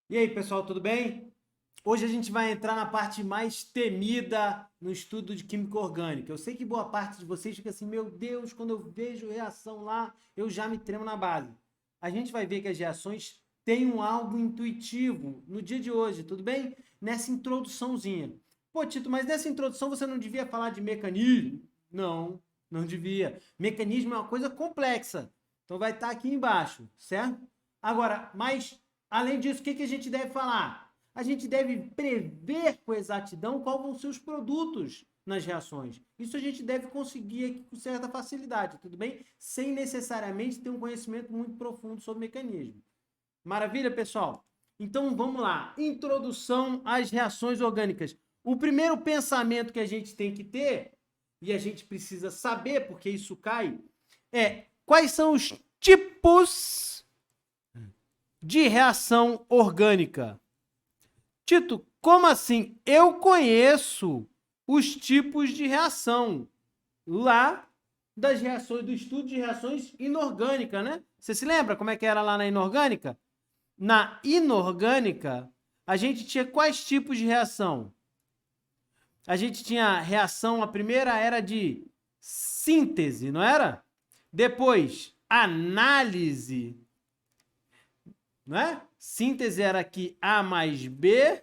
E aí, pessoal, tudo bem? Hoje a gente vai entrar na parte mais temida no estudo de química orgânica. Eu sei que boa parte de vocês fica assim, meu Deus, quando eu vejo reação lá, eu já me tremo na base. A gente vai ver que as reações têm algo intuitivo no dia de hoje, tudo bem? Nessa introduçãozinha. Pô, Tito, mas nessa introdução você não devia falar de mecanismo? Não, não devia. Mecanismo é uma coisa complexa. Então vai estar aqui embaixo, certo? Agora, mas além disso, o que a gente deve falar? A gente deve prever com exatidão quais vão ser os produtos nas reações. Isso a gente deve conseguir aqui com certa facilidade, tudo bem? Sem necessariamente ter um conhecimento muito profundo sobre o mecanismo. Maravilha, pessoal? Então vamos lá. Introdução às reações orgânicas. O primeiro pensamento que a gente tem que ter, e a gente precisa saber, porque isso cai, é quais são os tipos de reação orgânica. Tito, como assim? Eu conheço os tipos de reação lá das reações, do estudo de reações inorgânicas, né? Você se lembra como é que era lá na inorgânica? Na inorgânica, a gente tinha quais tipos de reação? A gente tinha reação, a primeira era de síntese, não era? Depois, análise, não é? Síntese era que A mais B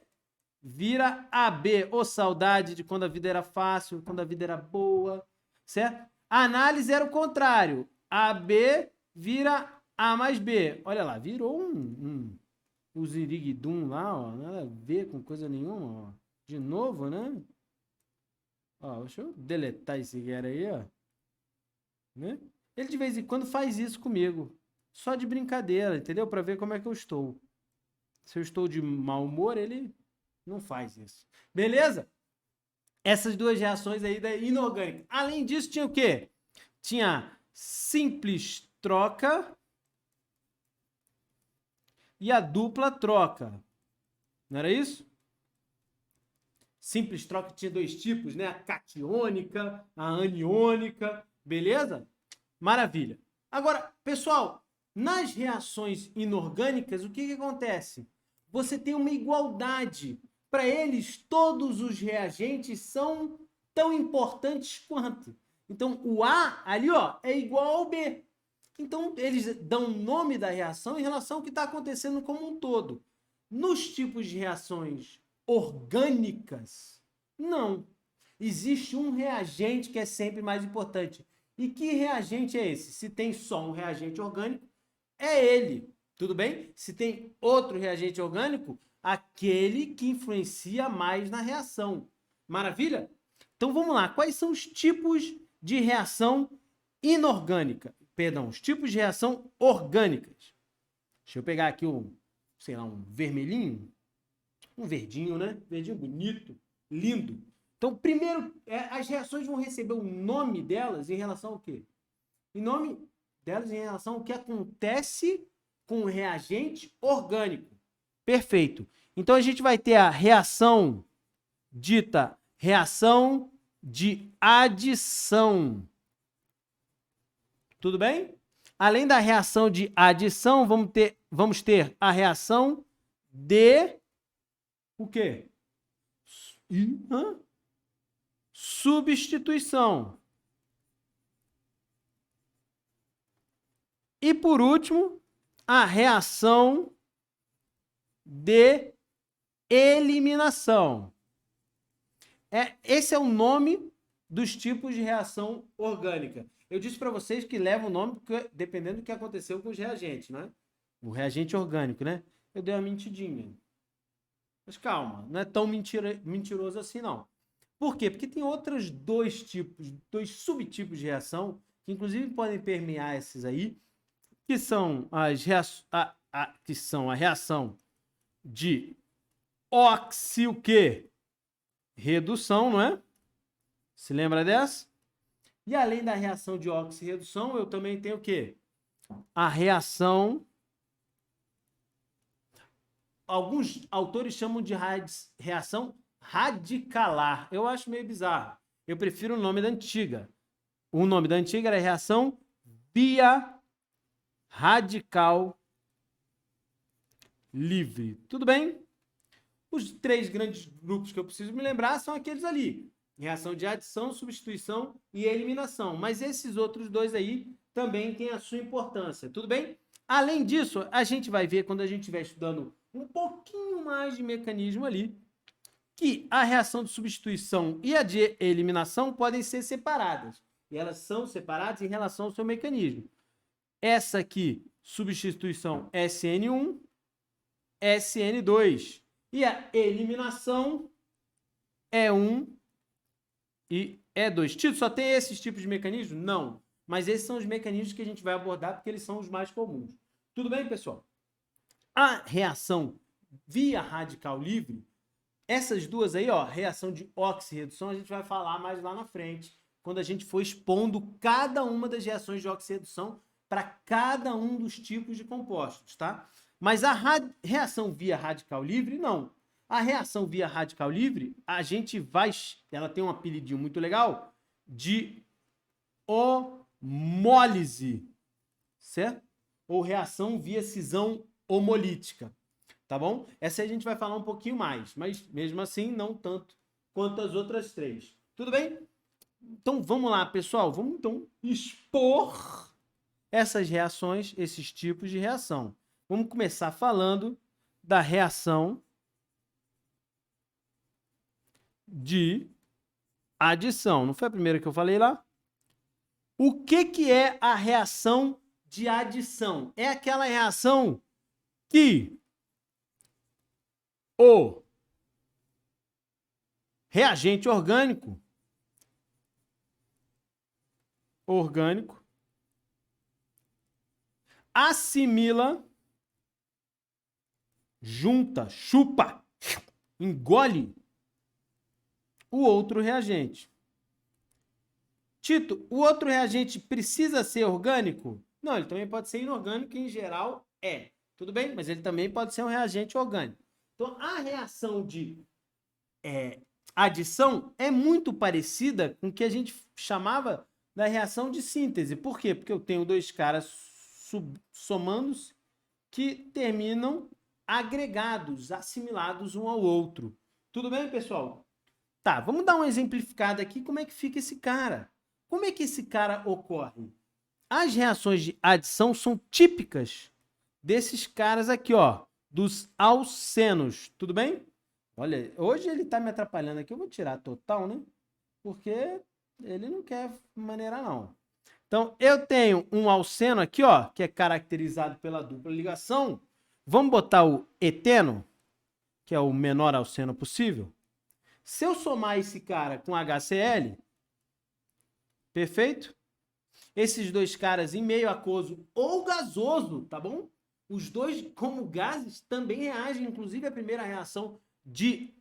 vira AB. Ô, saudade de quando a vida era fácil, quando a vida era boa, certo? A análise era o contrário. AB vira A mais B. Olha lá, virou um ziriguidum lá, ó. Nada a ver com coisa nenhuma, ó. De novo, né? Ó, deixa eu deletar esse cara aí, ó. Né? Ele de vez em quando faz isso comigo. Só de brincadeira, entendeu? Para ver como é que eu estou. Se eu estou de mau humor, ele não faz isso. Beleza? Essas duas reações aí da inorgânica. Além disso, tinha o quê? Tinha simples troca e a dupla troca. Não era isso? Simples troca tinha dois tipos, né? A catiônica, a aniônica, beleza? Maravilha. Agora, pessoal, nas reações inorgânicas, o que acontece? Você tem uma igualdade. Para eles, todos os reagentes são tão importantes quanto. Então, o A ali ó, é igual ao B. Então, eles dão o nome da reação em relação ao que está acontecendo como um todo. Nos tipos de reações orgânicas, não. Existe um reagente que é sempre mais importante. E que reagente é esse? Se tem só um reagente orgânico, é ele. Tudo bem? Se tem outro reagente orgânico, aquele que influencia mais na reação. Maravilha? Então vamos lá. Quais são os tipos de reação inorgânica? Perdão, os tipos de reação orgânicas. Deixa eu pegar aqui um, sei lá, um vermelhinho, um verdinho, né? Verdinho bonito, lindo. Então, primeiro, as reações vão receber o nome delas em relação ao quê? Em nome delas em relação ao que acontece com o reagente orgânico. Perfeito. Então, a gente vai ter a reação dita reação de adição. Tudo bem? Além da reação de adição, vamos ter a reação de o quê? Substituição. E por último, a reação de eliminação. Esse é o nome dos tipos de reação orgânica. Eu disse para vocês que leva o nome porque, dependendo do que aconteceu com os reagentes, né? O reagente orgânico, né? Eu dei uma mentidinha. Mas calma, não é tão mentiroso assim, não. Por quê? Porque tem outros dois tipos, dois subtipos de reação, que inclusive podem permear esses aí, que são que são a reação de o quê? Redução, não é? Se lembra dessa? E além da reação de oxirredução, eu também tenho o quê? A reação. Alguns autores chamam de reação radicalar. Eu acho meio bizarro. Eu prefiro o nome da antiga. O nome da antiga era reação via radical livre. Tudo bem? Os 3 grandes grupos que eu preciso me lembrar são aqueles ali. Reação de adição, substituição e eliminação. Mas esses outros 2 aí também têm a sua importância. Tudo bem? Além disso, a gente vai ver quando a gente estiver estudando um pouquinho mais de mecanismo ali, que a reação de substituição e a de eliminação podem ser separadas. E elas são separadas em relação ao seu mecanismo. Essa aqui, substituição SN1, SN2. E a eliminação E1 e E2. Tito, só tem esses tipos de mecanismos? Não. Mas esses são os mecanismos que a gente vai abordar porque eles são os mais comuns. Tudo bem, pessoal? A reação via radical livre, essas duas aí, ó, reação de oxirredução, a gente vai falar mais lá na frente, quando a gente for expondo cada uma das reações de oxirredução para cada um dos tipos de compostos, tá? Mas a reação via radical livre, não. A reação via radical livre, a gente vai... Ela tem um apelidinho muito legal de homólise, certo? Ou reação via cisão homolítica, tá bom? Essa a gente vai falar um pouquinho mais, mas mesmo assim não tanto quanto as outras 3. Tudo bem? Então vamos lá, pessoal. Vamos então expor essas reações, esses tipos de reação. Vamos começar falando da reação de adição. Não foi a primeira que eu falei lá? O que é a reação de adição? É aquela reação que o reagente orgânico assimila, junta, chupa, engole o outro reagente. Tito, o outro reagente precisa ser orgânico? Não, ele também pode ser inorgânico, em geral é. Tudo bem? Mas ele também pode ser um reagente orgânico. Então, a reação de adição é muito parecida com o que a gente chamava da reação de síntese. Por quê? Porque eu tenho 2 caras somando-se que terminam agregados, assimilados um ao outro. Tudo bem, pessoal? Tá, vamos dar uma exemplificada aqui. Como é que fica esse cara? Como é que esse cara ocorre? As reações de adição são típicas desses caras aqui, ó, dos alcenos. Tudo bem? Olha, hoje ele tá me atrapalhando aqui. Eu vou tirar total, né? Porque ele não quer maneirar, não. Então, eu tenho um alceno aqui, ó, que é caracterizado pela dupla ligação. Vamos botar o eteno, que é o menor alceno possível. Se eu somar esse cara com HCl, perfeito? Esses 2 caras em meio aquoso ou gasoso, tá bom? Os 2, como gases, também reagem. Inclusive, a primeira reação de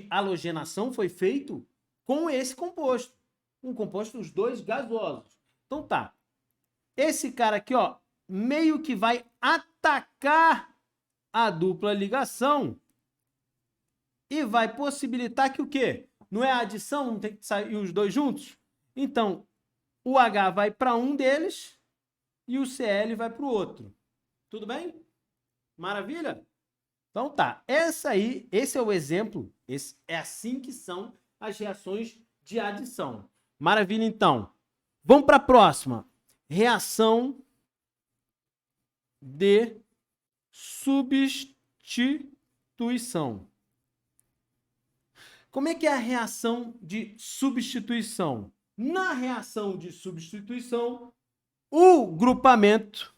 halogenação foi feito com esse composto. Um composto, os 2 gasosos. Então tá. Esse cara aqui, ó, meio que vai atacar a dupla ligação e vai possibilitar que o quê? Não é a adição, não tem que sair os 2 juntos? Então, o H vai para um deles e o Cl vai para o outro. Tudo bem? Maravilha? Então tá. Esse é o exemplo. É assim que são as reações de adição. Maravilha, então. Vamos para a próxima. Reação de substituição. Como é que é a reação de substituição? Na reação de substituição, o grupamento...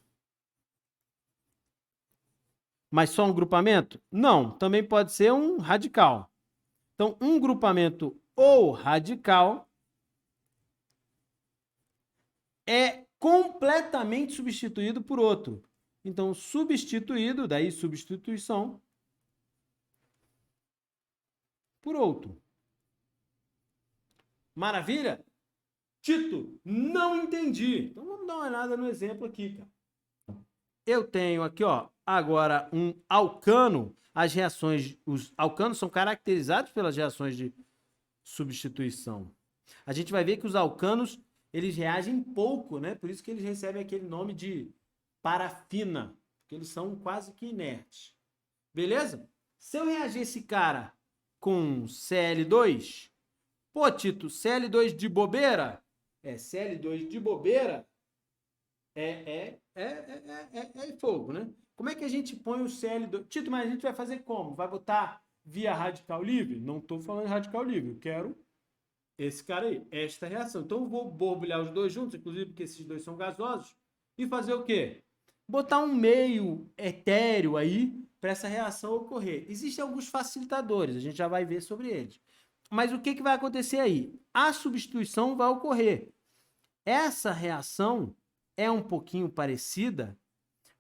Mas só um grupamento? Não, também pode ser um radical. Então, um grupamento ou radical é completamente substituído por outro. Então, substituído, daí substituição, por outro. Maravilha? Tito, não entendi. Então, vamos dar uma olhada no exemplo aqui, cara. Eu tenho aqui, ó, agora um alcano. Os alcanos são caracterizados pelas reações de substituição. A gente vai ver que os alcanos, eles reagem pouco, né? Por isso que eles recebem aquele nome de parafina. porque eles são quase que inertes. Beleza? Se eu reagir esse cara com Cl2, pô, Tito, Cl2 de bobeira? Cl2 de bobeira é fogo, né? Como é que a gente põe o Cl2? Tito, mas a gente vai fazer como? Vai botar via radical livre? Não estou falando de radical livre, eu quero esse cara aí, esta reação. Então eu vou borbulhar os dois juntos, inclusive porque esses dois são gasosos, e fazer o quê? Botar um meio etéreo aí para essa reação ocorrer. Existem alguns facilitadores, a gente já vai ver sobre eles. Mas o que vai acontecer aí? A substituição vai ocorrer. Essa reação é um pouquinho parecida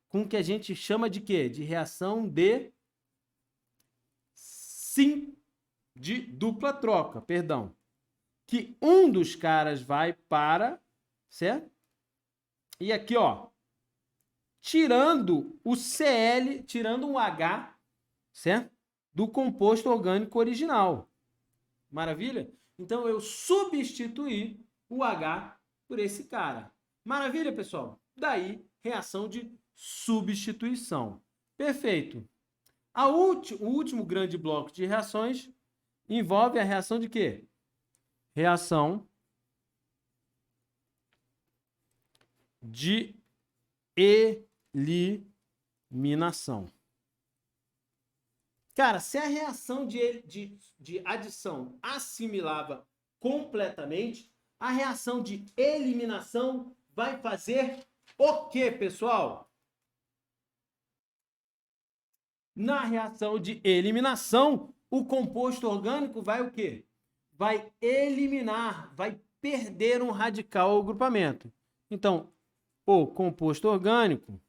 com o que a gente chama de quê? De reação de de dupla troca, perdão. Que um dos caras vai para, certo? E aqui, ó, tirando o Cl, tirando um H, certo? Do composto orgânico original. Maravilha? Então, eu substituí o H por esse cara. Maravilha, pessoal? Daí, reação de substituição. Perfeito. O último grande bloco de reações envolve a reação de quê? Reação de eliminação. Cara, se a reação de adição assimilava completamente, a reação de eliminação vai fazer o quê, pessoal? Na reação de eliminação, o composto orgânico vai o quê? Vai eliminar, vai perder um radical ao grupamento. Então, o composto orgânico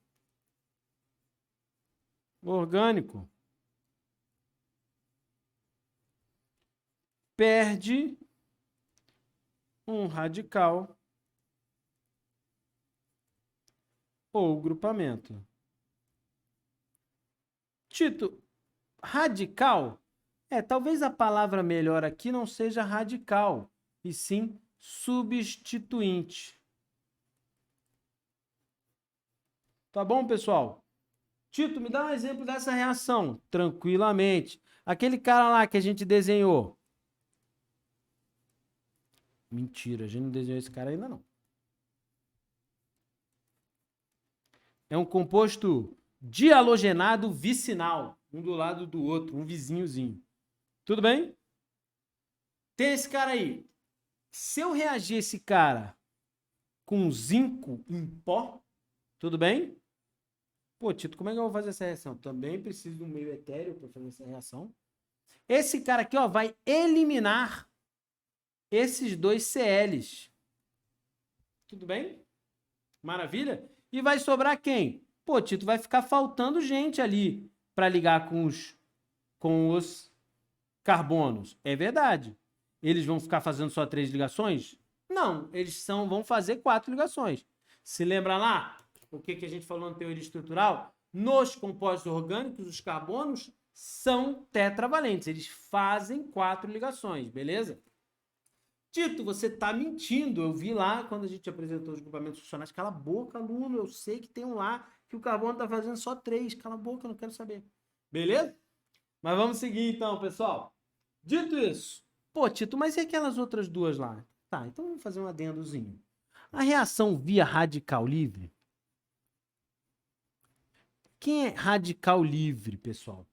perde um radical ou grupamento. Tito, radical? Talvez a palavra melhor aqui não seja radical, e sim substituinte. Tá bom, pessoal? Tito, me dá um exemplo dessa reação, tranquilamente. Aquele cara lá que a gente desenhou. Mentira, a gente não desenhou esse cara ainda não. É um composto dihalogenado vicinal, um do lado do outro, um vizinhozinho. Tudo bem? Tem esse cara aí. Se eu reagir esse cara com zinco em pó, tudo bem? Pô, Tito, como é que eu vou fazer essa reação? Também preciso de um meio etéreo para fazer essa reação. Esse cara aqui, ó, vai eliminar esses dois CLs. Tudo bem? Maravilha? E vai sobrar quem? Pô, Tito, vai ficar faltando gente ali para ligar com os carbonos. É verdade. Eles vão ficar fazendo só 3 ligações? Não, eles vão fazer 4 ligações. Se lembra lá o que a gente falou na teoria estrutural? Nos compostos orgânicos, os carbonos são tetravalentes. Eles fazem 4 ligações, beleza? Tito, você tá mentindo. Eu vi lá quando a gente apresentou os grupamentos funcionais. Cala a boca, aluno. Eu sei que tem um lá que o carbono tá fazendo só 3. Cala a boca, eu não quero saber. Beleza? Mas vamos seguir então, pessoal. Dito isso, pô, Tito, mas e aquelas outras duas lá? Tá, então vamos fazer um adendozinho. A reação via radical livre. Quem é radical livre, pessoal?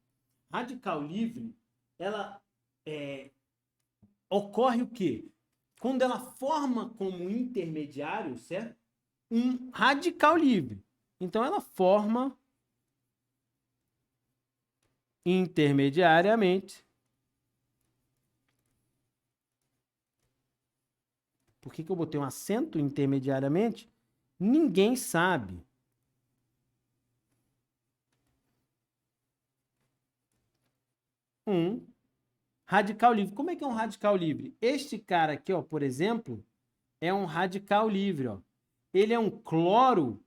Radical livre, ela ocorre o quê? Quando ela forma como intermediário, certo? Um radical livre. Então, ela forma intermediariamente. Por que eu botei um acento intermediariamente? Ninguém sabe. Um radical livre. Como é que é um radical livre? Este cara aqui, ó, por exemplo, é um radical livre. Ó. Ele é um cloro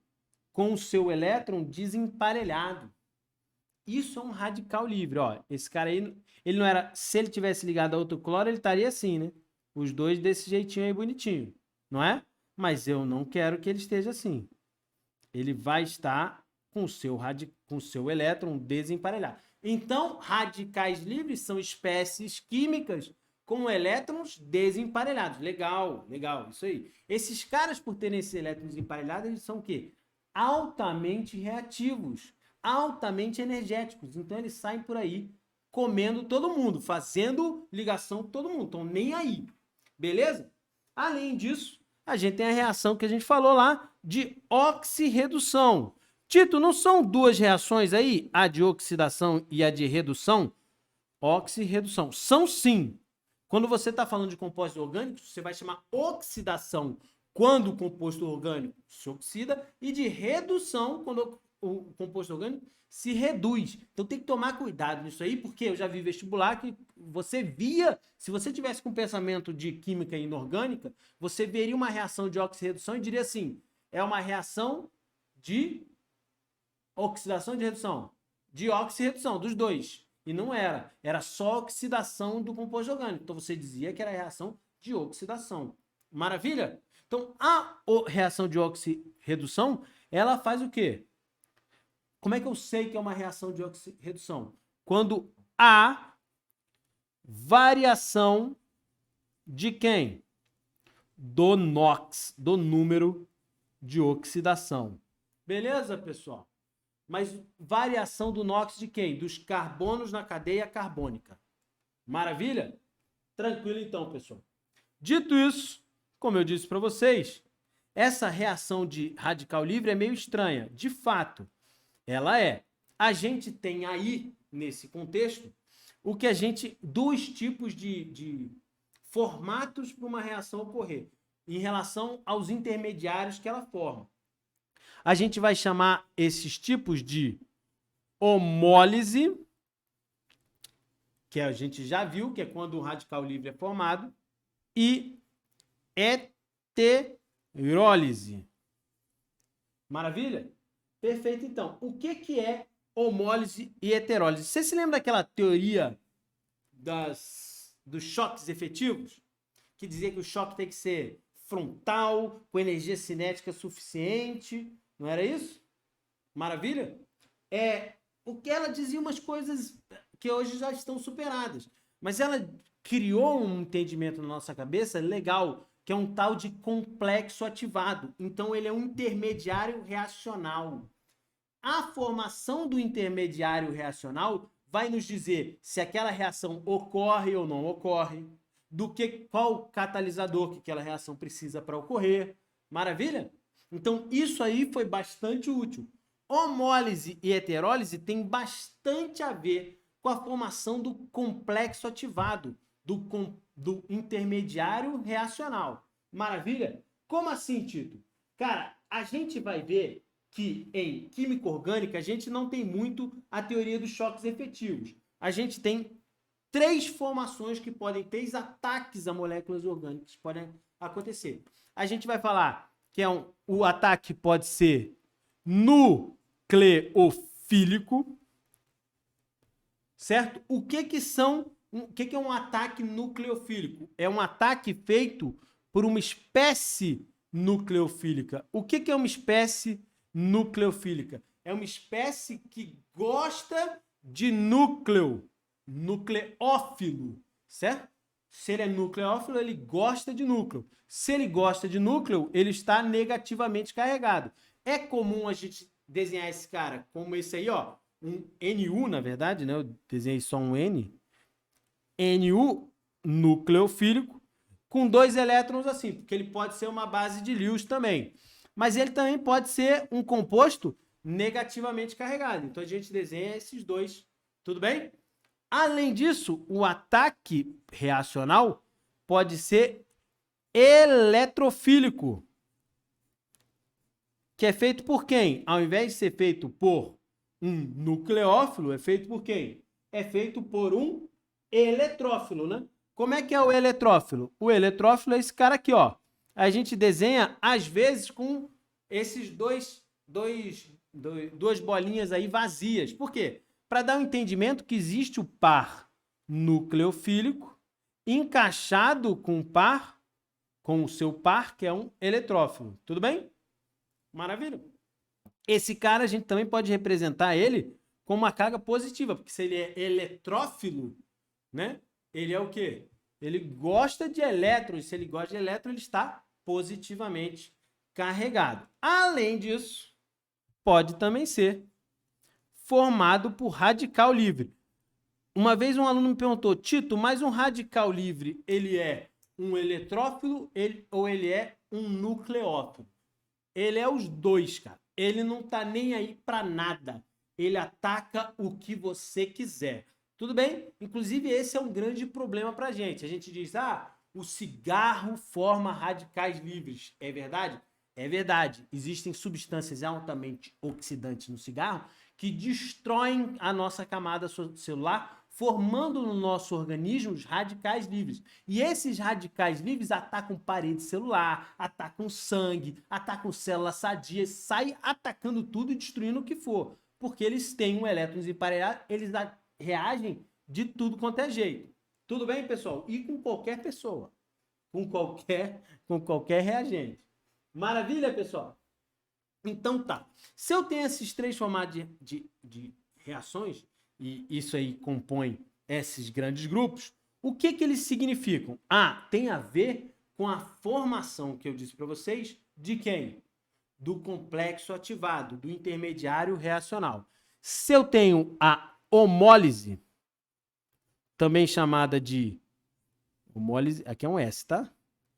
com o seu elétron desemparelhado. Isso é um radical livre. Ó. Esse cara aí, ele não era... Se ele tivesse ligado a outro cloro, ele estaria assim, né? Os dois desse jeitinho aí bonitinho, não é? Mas eu não quero que ele esteja assim. Ele vai estar com o seu elétron desemparelhado. Então, radicais livres são espécies químicas com elétrons desemparelhados. Legal, legal, isso aí. Esses caras, por terem esses elétrons desemparelhados, eles são o quê? Altamente reativos, altamente energéticos. Então, eles saem por aí comendo todo mundo, fazendo ligação com todo mundo. Estão nem aí. Beleza? Além disso, a gente tem a reação que a gente falou lá de oxirredução. Tito, não são duas reações aí? A de oxidação e a de redução? Oxirredução. São sim. Quando você está falando de compostos orgânicos, você vai chamar oxidação quando o composto orgânico se oxida e de redução quando o composto orgânico se reduz. Então tem que tomar cuidado nisso aí, porque eu já vi vestibular que você via, se você tivesse com pensamento de química inorgânica, você veria uma reação de oxirredução e diria assim, é uma reação de oxidação e de redução. De oxirredução, dos dois. E não era. Era só oxidação do composto orgânico. Então você dizia que era a reação de oxidação. Maravilha? Então a reação de oxirredução, ela faz o quê? Como é que eu sei que é uma reação de oxirredução? Quando há variação de quem? Do NOx, do número de oxidação. Beleza, pessoal? Mas variação do NOx de quem? Dos carbonos na cadeia carbônica. Maravilha? Tranquilo então, pessoal. Dito isso, como eu disse para vocês, essa reação de radical livre é meio estranha. De fato, ela é. A gente tem aí, nesse contexto, o que a gente... dois tipos de formatos para uma reação ocorrer em relação aos intermediários que ela forma. A gente vai chamar esses tipos de homólise, que a gente já viu, que é quando o radical livre é formado, e heterólise. Maravilha? Perfeito, então. O que é homólise e heterólise? Você se lembra daquela teoria dos choques efetivos? Que dizia que o choque tem que ser frontal, com energia cinética suficiente. Não era isso? Maravilha? O que ela dizia umas coisas que hoje já estão superadas. Mas ela criou um entendimento na nossa cabeça legal, que é um tal de complexo ativado. Então, ele é um intermediário reacional. A formação do intermediário reacional vai nos dizer se aquela reação ocorre ou não ocorre, qual catalisador que aquela reação precisa para ocorrer. Maravilha? Então, isso aí foi bastante útil. Homólise e heterólise tem bastante a ver com a formação do complexo ativado, do intermediário reacional. Maravilha? Como assim, Tito? Cara, a gente vai ver que em química orgânica a gente não tem muito a teoria dos choques efetivos. A gente tem três formações que podem, três ataques a moléculas orgânicas que podem acontecer. A gente vai falar que o ataque pode ser nucleofílico, certo? O que é um ataque nucleofílico? É um ataque feito por uma espécie nucleofílica. O que é uma espécie nucleofílica? É uma espécie que gosta de nucleófilo, certo? Se ele é nucleófilo, ele gosta de núcleo. Se ele gosta de núcleo, ele está negativamente carregado. É comum a gente desenhar esse cara como esse aí, ó, um NU, na verdade, né? Eu desenhei só um N. NU, nucleofílico, com 2 elétrons assim, porque ele pode ser uma base de Lewis também. Mas ele também pode ser um composto negativamente carregado. Então a gente desenha esses dois, tudo bem? Além disso, o ataque reacional pode ser eletrofílico, que é feito por quem? Ao invés de ser feito por um nucleófilo, é feito por quem? É feito por um eletrófilo, né? Como é que é o eletrófilo? O eletrófilo é esse cara aqui, ó. A gente desenha, às vezes, com esses duas bolinhas aí vazias. Por quê? Para dar um entendimento que existe o par nucleofílico encaixado com o seu par, que é um eletrófilo. Tudo bem? Maravilha? Esse cara, a gente também pode representar ele com uma carga positiva, porque se ele é eletrófilo, né? Ele é o quê? Ele gosta de elétrons. Se ele gosta de elétrons, ele está positivamente carregado. Além disso, pode também ser formado por radical livre. Uma vez um aluno me perguntou, Tito, mas um radical livre, ele é um eletrófilo ou ele é um nucleófilo? Ele é os dois, cara. Ele não tá nem aí para nada. Ele ataca o que você quiser. Tudo bem? Inclusive, esse é um grande problema pra gente. A gente diz, o cigarro forma radicais livres. É verdade? É verdade. Existem substâncias altamente oxidantes no cigarro que destroem a nossa camada celular, formando no nosso organismo os radicais livres. E esses radicais livres atacam parede celular, atacam sangue, atacam células sadias, saem atacando tudo e destruindo o que for. Porque eles têm um elétron desemparelhado, eles reagem de tudo quanto é jeito. Tudo bem, pessoal? E com qualquer pessoa. Com qualquer reagente. Maravilha, pessoal? Então tá. Se eu tenho esses três formatos de reações, e isso aí compõe esses grandes grupos, o que eles significam? Tem a ver com a formação que eu disse para vocês de quem? Do complexo ativado, do intermediário reacional. Se eu tenho a homólise, também chamada de homólise, aqui é um S, tá?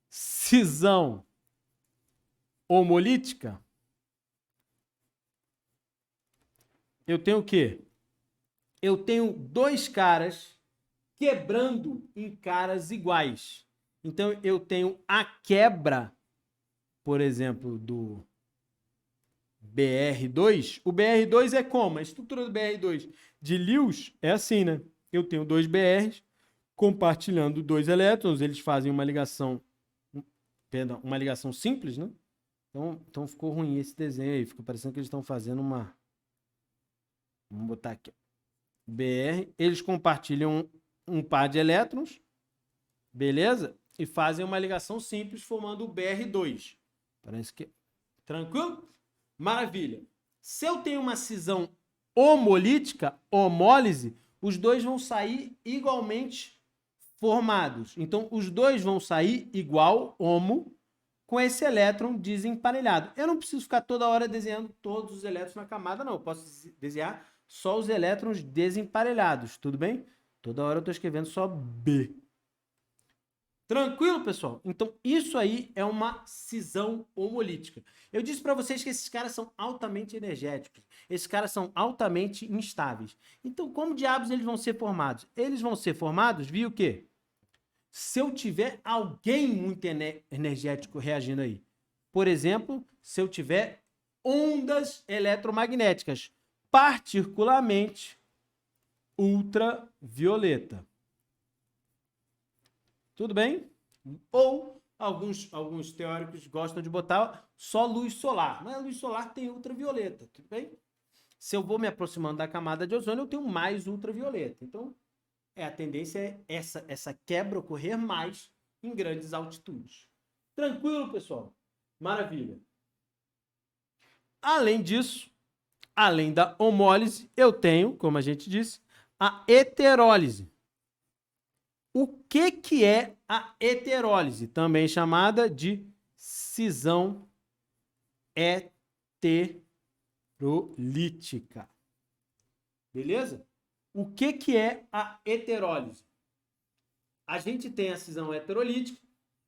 Cisão homolítica, eu tenho o quê? Eu tenho dois caras quebrando em caras iguais. Então, eu tenho a quebra, por exemplo, do BR2. O BR2 é como? A estrutura do BR2 de Lewis é assim, né? Eu tenho dois BRs compartilhando dois elétrons, eles fazem uma ligação, uma ligação simples, né? Então ficou ruim esse desenho aí, fica parecendo que eles estão fazendo uma... Vamos botar aqui. BR, eles compartilham um par de elétrons, beleza? E fazem uma ligação simples formando o BR2. Parece que... Tranquilo? Maravilha. Se eu tenho uma cisão homolítica, homólise, os dois vão sair igualmente formados. Então, os dois vão sair igual, homo, com esse elétron desemparelhado. Eu não preciso ficar toda hora desenhando todos os elétrons na camada, não. Eu posso desenhar só os elétrons desemparelhados, tudo bem? Toda hora eu estou escrevendo só B. Tranquilo, pessoal? Então, isso aí é uma cisão homolítica. Eu disse para vocês que esses caras são altamente energéticos. Esses caras são altamente instáveis. Então, como diabos eles vão ser formados? Eles vão ser formados via o quê? Se eu tiver alguém muito energético reagindo aí. Por exemplo, se eu tiver ondas eletromagnéticas, particularmente ultravioleta. Tudo bem? Ou alguns teóricos gostam de botar só luz solar. Mas a luz solar tem ultravioleta, tudo bem? Se eu vou me aproximando da camada de ozônio, eu tenho mais ultravioleta. Então, a tendência é essa quebra ocorrer mais em grandes altitudes. Tranquilo, pessoal? Maravilha. Além disso, além da homólise, eu tenho, como a gente disse, a heterólise. O que é a heterólise? Também chamada de cisão heterolítica. Beleza? O que é a heterólise? A gente tem a cisão heterolítica,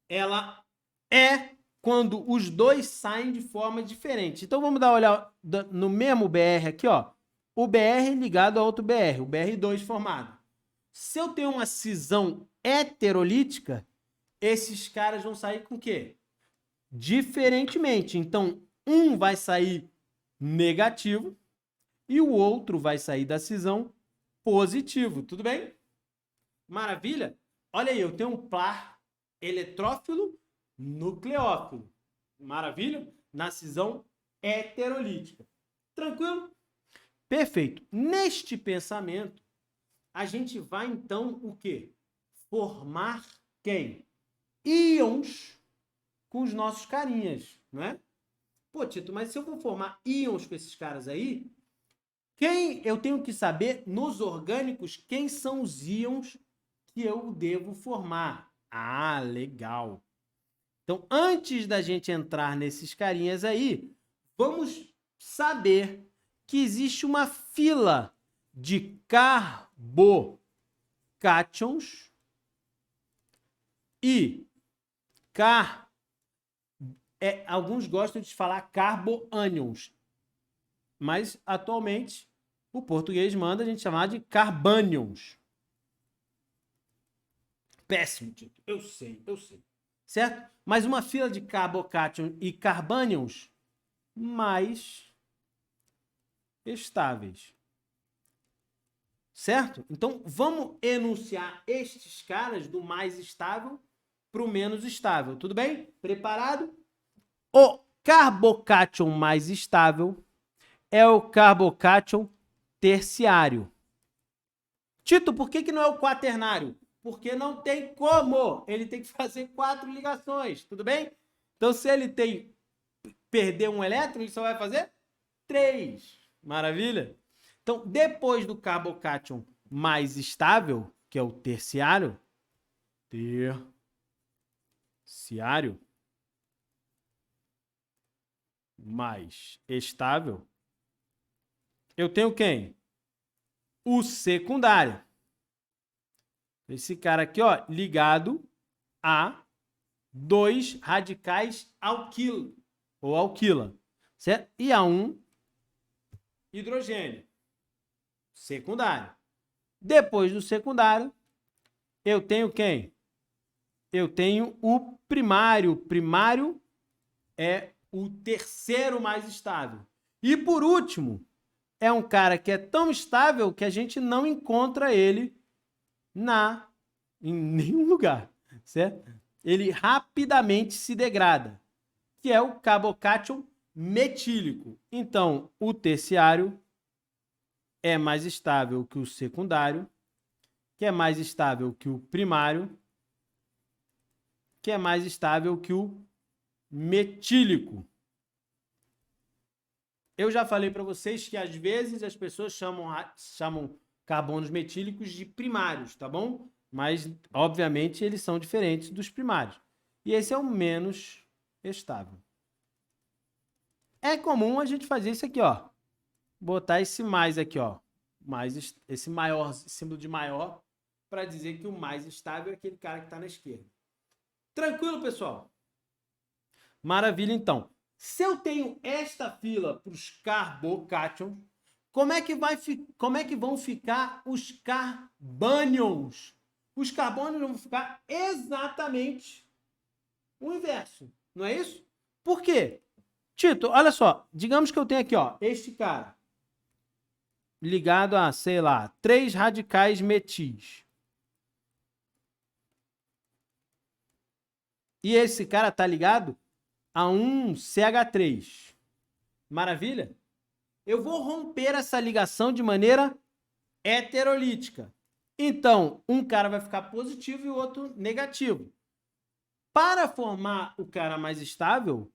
ela é quando os dois saem de forma diferente. Então vamos dar uma olhada no mesmo BR aqui, ó. O BR ligado a outro BR, o BR2 formado. Se eu tenho uma cisão heterolítica, esses caras vão sair com o quê? Diferentemente. Então, um vai sair negativo e o outro vai sair da cisão positivo. Tudo bem? Maravilha? Olha aí, eu tenho um par eletrófilo nucleófilo. Maravilha? Na cisão heterolítica. Tranquilo? Perfeito. Neste pensamento, a gente vai, então, o quê? Formar quem? Íons com os nossos carinhas, não é? Pô, Tito, mas se eu vou formar íons com esses caras aí, eu tenho que saber nos orgânicos quem são os íons que eu devo formar. Ah, legal. Então, antes da gente entrar nesses carinhas aí, vamos saber que existe uma fila de carbocátions e alguns gostam de falar carboânions, mas atualmente o português manda a gente chamar de carbânions. Péssimo, Tito. Eu sei. Certo? Mas uma fila de carbocátions e carbânions mais estáveis. Certo? Então, vamos enunciar estes caras do mais estável para o menos estável. Tudo bem? Preparado? O carbocátion mais estável é o carbocátion terciário. Tito, por que não é o quaternário? Porque não tem como. Ele tem que fazer 4 ligações. Tudo bem? Então, se ele perder um elétron, ele só vai fazer 3. Maravilha? Então, depois do carbocátion mais estável, que é o terciário, mais estável, eu tenho quem? O secundário. Esse cara aqui, ó, ligado a 2 radicais alquilo, ou alquila, certo? E a 1 hidrogênio, secundário. Depois do secundário, eu tenho quem? Eu tenho o primário. O primário é o terceiro mais estável. E por último, é um cara que é tão estável que a gente não encontra ele em nenhum lugar, certo? Ele rapidamente se degrada, que é o carbocátion metílico. Então, o terciário é mais estável que o secundário, que é mais estável que o primário, que é mais estável que o metílico. Eu já falei para vocês que às vezes as pessoas chamam carbonos metílicos de primários, tá bom? Mas, obviamente, eles são diferentes dos primários. E esse é o menos estável. É comum a gente fazer isso aqui, ó. Botar esse mais aqui, ó. Esse maior, símbolo de maior, para dizer que o mais estável é aquele cara que está na esquerda. Tranquilo, pessoal? Maravilha, então. Se eu tenho esta fila para os carbocátions, como é que vão ficar os carbânions? Os carbônios vão ficar exatamente o inverso, não é isso? Por quê? Tito, olha só, digamos que eu tenho aqui, ó, este cara ligado a, sei lá, 3 radicais metis. E esse cara tá ligado a um CH3. Maravilha? Eu vou romper essa ligação de maneira heterolítica. Então, um cara vai ficar positivo e o outro negativo. Para formar o cara mais estável,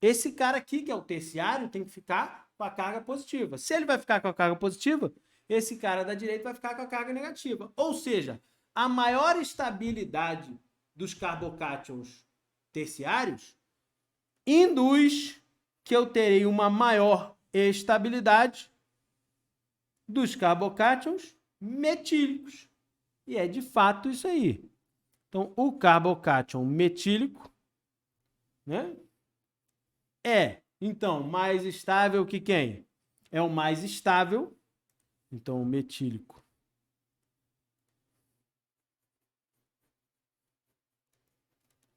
esse cara aqui, que é o terciário, tem que ficar com a carga positiva. Se ele vai ficar com a carga positiva, esse cara da direita vai ficar com a carga negativa. Ou seja, a maior estabilidade dos carbocátions terciários induz que eu terei uma maior estabilidade dos carbocátions metílicos. E é de fato isso aí. Então, o carbocátion metílico, né, é, então, mais estável que quem? É o mais estável. Então, o metílico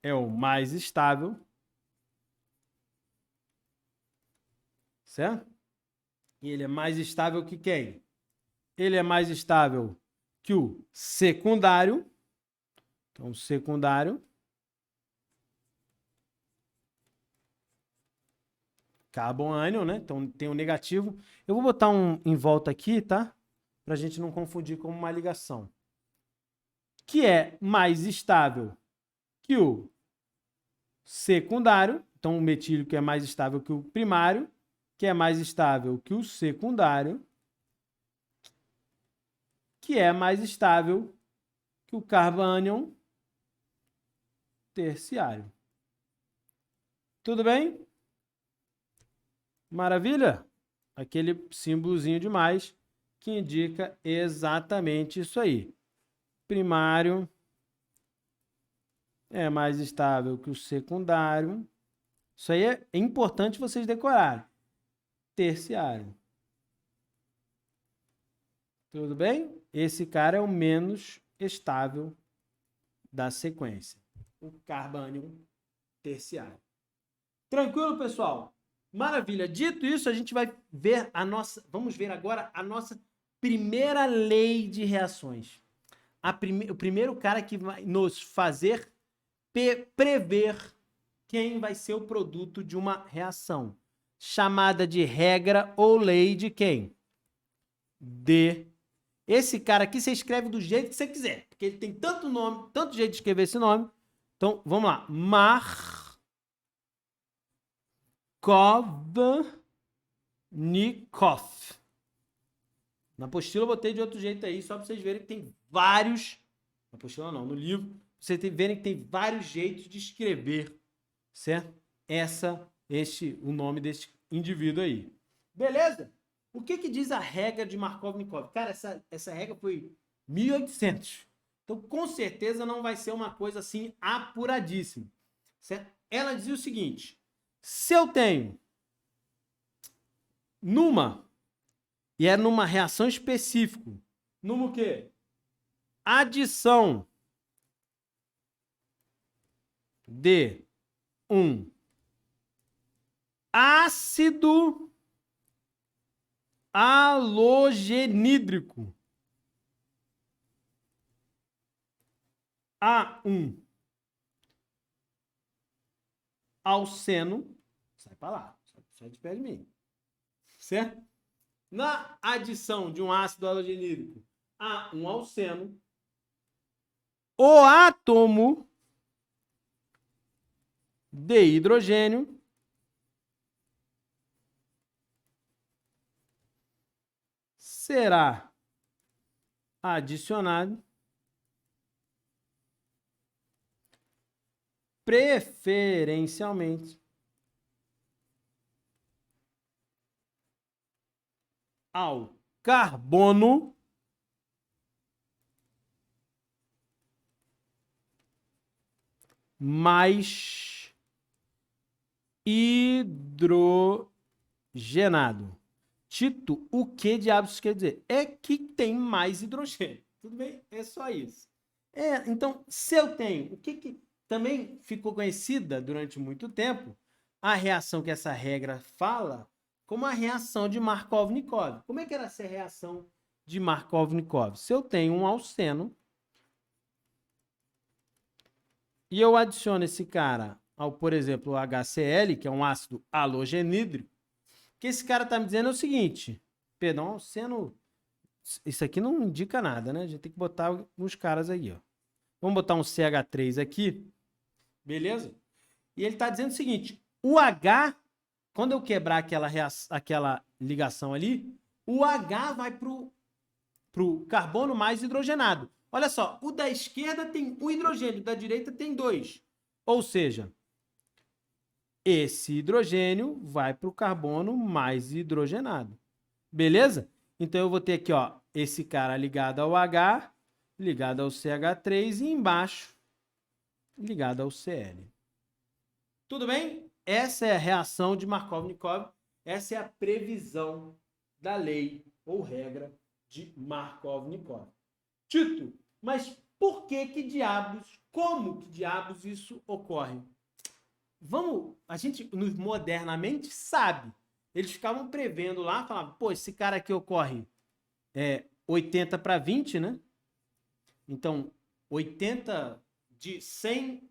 é o mais estável. Certo? E ele é mais estável que quem? Ele é mais estável que o secundário. Então, o secundário, carbon-ânion, né? Então, tem o negativo. Eu vou botar um em volta aqui, tá? Pra gente não confundir com uma ligação. Que é mais estável que o secundário. Então, o metílico é mais estável que o primário, que é mais estável que o secundário, que é mais estável que o carbânion terciário. Tudo bem? Maravilha? Aquele símbolozinho de mais que indica exatamente isso aí. Primário é mais estável que o secundário. Isso aí é importante vocês decorarem. Terciário. Tudo bem? Esse cara é o menos estável da sequência. O carbânion terciário. Tranquilo, pessoal? Maravilha. Dito isso, a gente vai ver vamos ver agora a nossa primeira lei de reações. O primeiro cara que vai nos fazer prever quem vai ser o produto de uma reação, chamada de regra ou lei de quem? De. Esse cara aqui você escreve do jeito que você quiser, porque ele tem tanto nome, tanto jeito de escrever esse nome. Então, vamos lá. Markovnikov. Na apostila eu botei de outro jeito aí, só para vocês verem que tem vários... Na apostila não, no livro. Pra vocês verem que tem vários jeitos de escrever, certo? O nome desse indivíduo aí. Beleza? O que diz a regra de Markovnikov? Cara, essa regra foi 1800. Então, com certeza, não vai ser uma coisa assim apuradíssima. Certo? Ela dizia o seguinte: se eu tenho e é numa reação específica, numa o quê? Adição de um ácido halogenídrico a um alceno, sai para lá, sai de perto de mim, certo? Na adição de um ácido halogenídrico a um alceno, o átomo de hidrogênio será adicionado preferencialmente ao carbono mais hidrogenado. Tito, o que diabos isso quer dizer? É que tem mais hidrogênio. Tudo bem? É só isso. Então, se eu tenho, o que também ficou conhecida durante muito tempo, a reação que essa regra fala, como a reação de Markovnikov. Como é que era essa reação de Markovnikov? Se eu tenho um alceno e eu adiciono esse cara ao, por exemplo, o HCl, que é um ácido halogenídrico, o que esse cara está me dizendo é o seguinte: perdão, alceno, isso aqui não indica nada, né? A gente tem que botar uns caras aí, ó. Vamos botar um CH3 aqui, beleza? E ele está dizendo o seguinte: o H, quando eu quebrar aquela ligação ali, o H vai pro carbono mais hidrogenado. Olha só, o da esquerda tem um hidrogênio, da direita tem 2. Ou seja, esse hidrogênio vai para o carbono mais hidrogenado. Beleza? Então eu vou ter aqui, ó, esse cara ligado ao H, ligado ao CH3 e embaixo ligado ao Cl. Tudo bem? Essa é a reação de Markovnikov. Essa é a previsão da lei ou regra de Markovnikov. Tito, mas por que diabos, como que diabos isso ocorre? A gente modernamente sabe. Eles ficavam prevendo lá, falavam, pô, esse cara aqui ocorre 80 para 20, né? Então, 80 de 100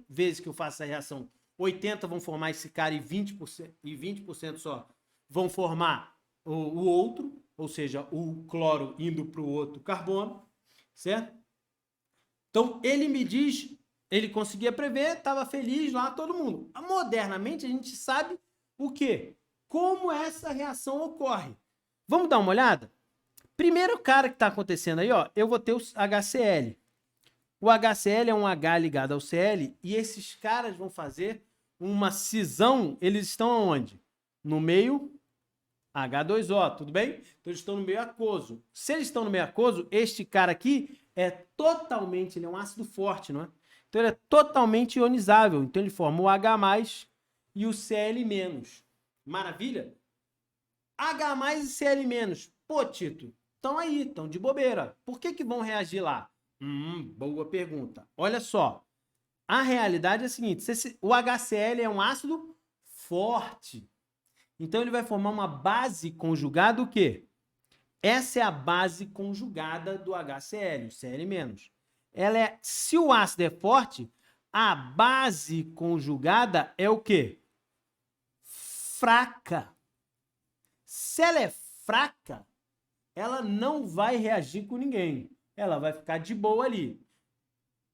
vezes que eu faço essa reação, 80 vão formar esse cara e 20% só vão formar o outro, ou seja, o cloro indo para o outro carbono, certo? Então, ele me diz Ele conseguia prever, estava feliz lá, todo mundo. Modernamente, a gente sabe o quê? Como essa reação ocorre. Vamos dar uma olhada? Primeiro cara que está acontecendo aí, ó, eu vou ter o HCl. O HCl é um H ligado ao Cl e esses caras vão fazer uma cisão. Eles estão aonde? No meio H2O, tudo bem? Então eles estão no meio aquoso. Se eles estão no meio aquoso, este cara aqui é totalmente, ele é um ácido forte, não é? Então ele é totalmente ionizável. Então ele forma o H+, e o Cl-. Maravilha? H+ e Cl-. Pô, Tito, estão aí, estão de bobeira. Por que vão reagir lá? Boa pergunta. Olha só. A realidade é a seguinte, o HCl é um ácido forte. Então ele vai formar uma base conjugada o quê? Essa é a base conjugada do HCl, o Cl-. Ela é, se o ácido é forte, a base conjugada é o quê? Fraca. Se ela é fraca, ela não vai reagir com ninguém. Ela vai ficar de boa ali.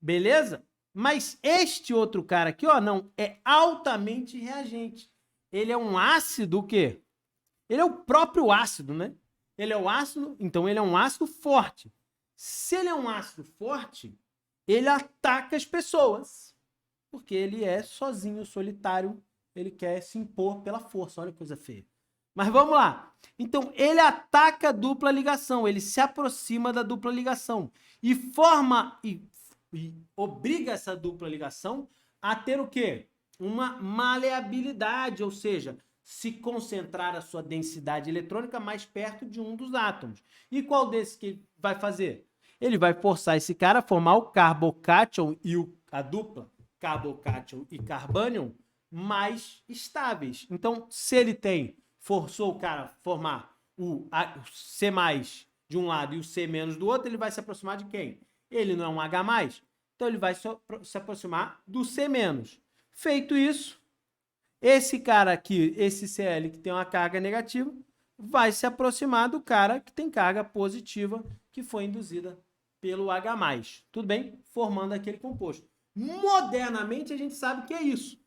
Beleza? Mas este outro cara aqui, ó, não, é altamente reagente. Ele é um ácido o quê? Ele é o próprio ácido, né? Ele é o ácido, então ele é um ácido forte. Se ele é um ácido forte, ele ataca as pessoas. Porque ele é sozinho, solitário, ele quer se impor pela força. Olha que coisa feia. Mas vamos lá. Então, ele ataca a dupla ligação, ele se aproxima da dupla ligação e forma e obriga essa dupla ligação a ter o quê? Uma maleabilidade, ou seja, se concentrar a sua densidade eletrônica mais perto de um dos átomos. E qual desses que ele vai fazer? Ele vai forçar esse cara a formar o carbocátion e a dupla carbocátion e carbânion mais estáveis. Então, se ele forçou o cara a formar o C+ de um lado e o C- do outro, ele vai se aproximar de quem? Ele não é um H+, então ele vai se aproximar do C-. Feito isso, esse cara aqui, esse Cl que tem uma carga negativa, vai se aproximar do cara que tem carga positiva, que foi induzida pelo H+. Tudo bem? Formando aquele composto. Modernamente, a gente sabe que é isso.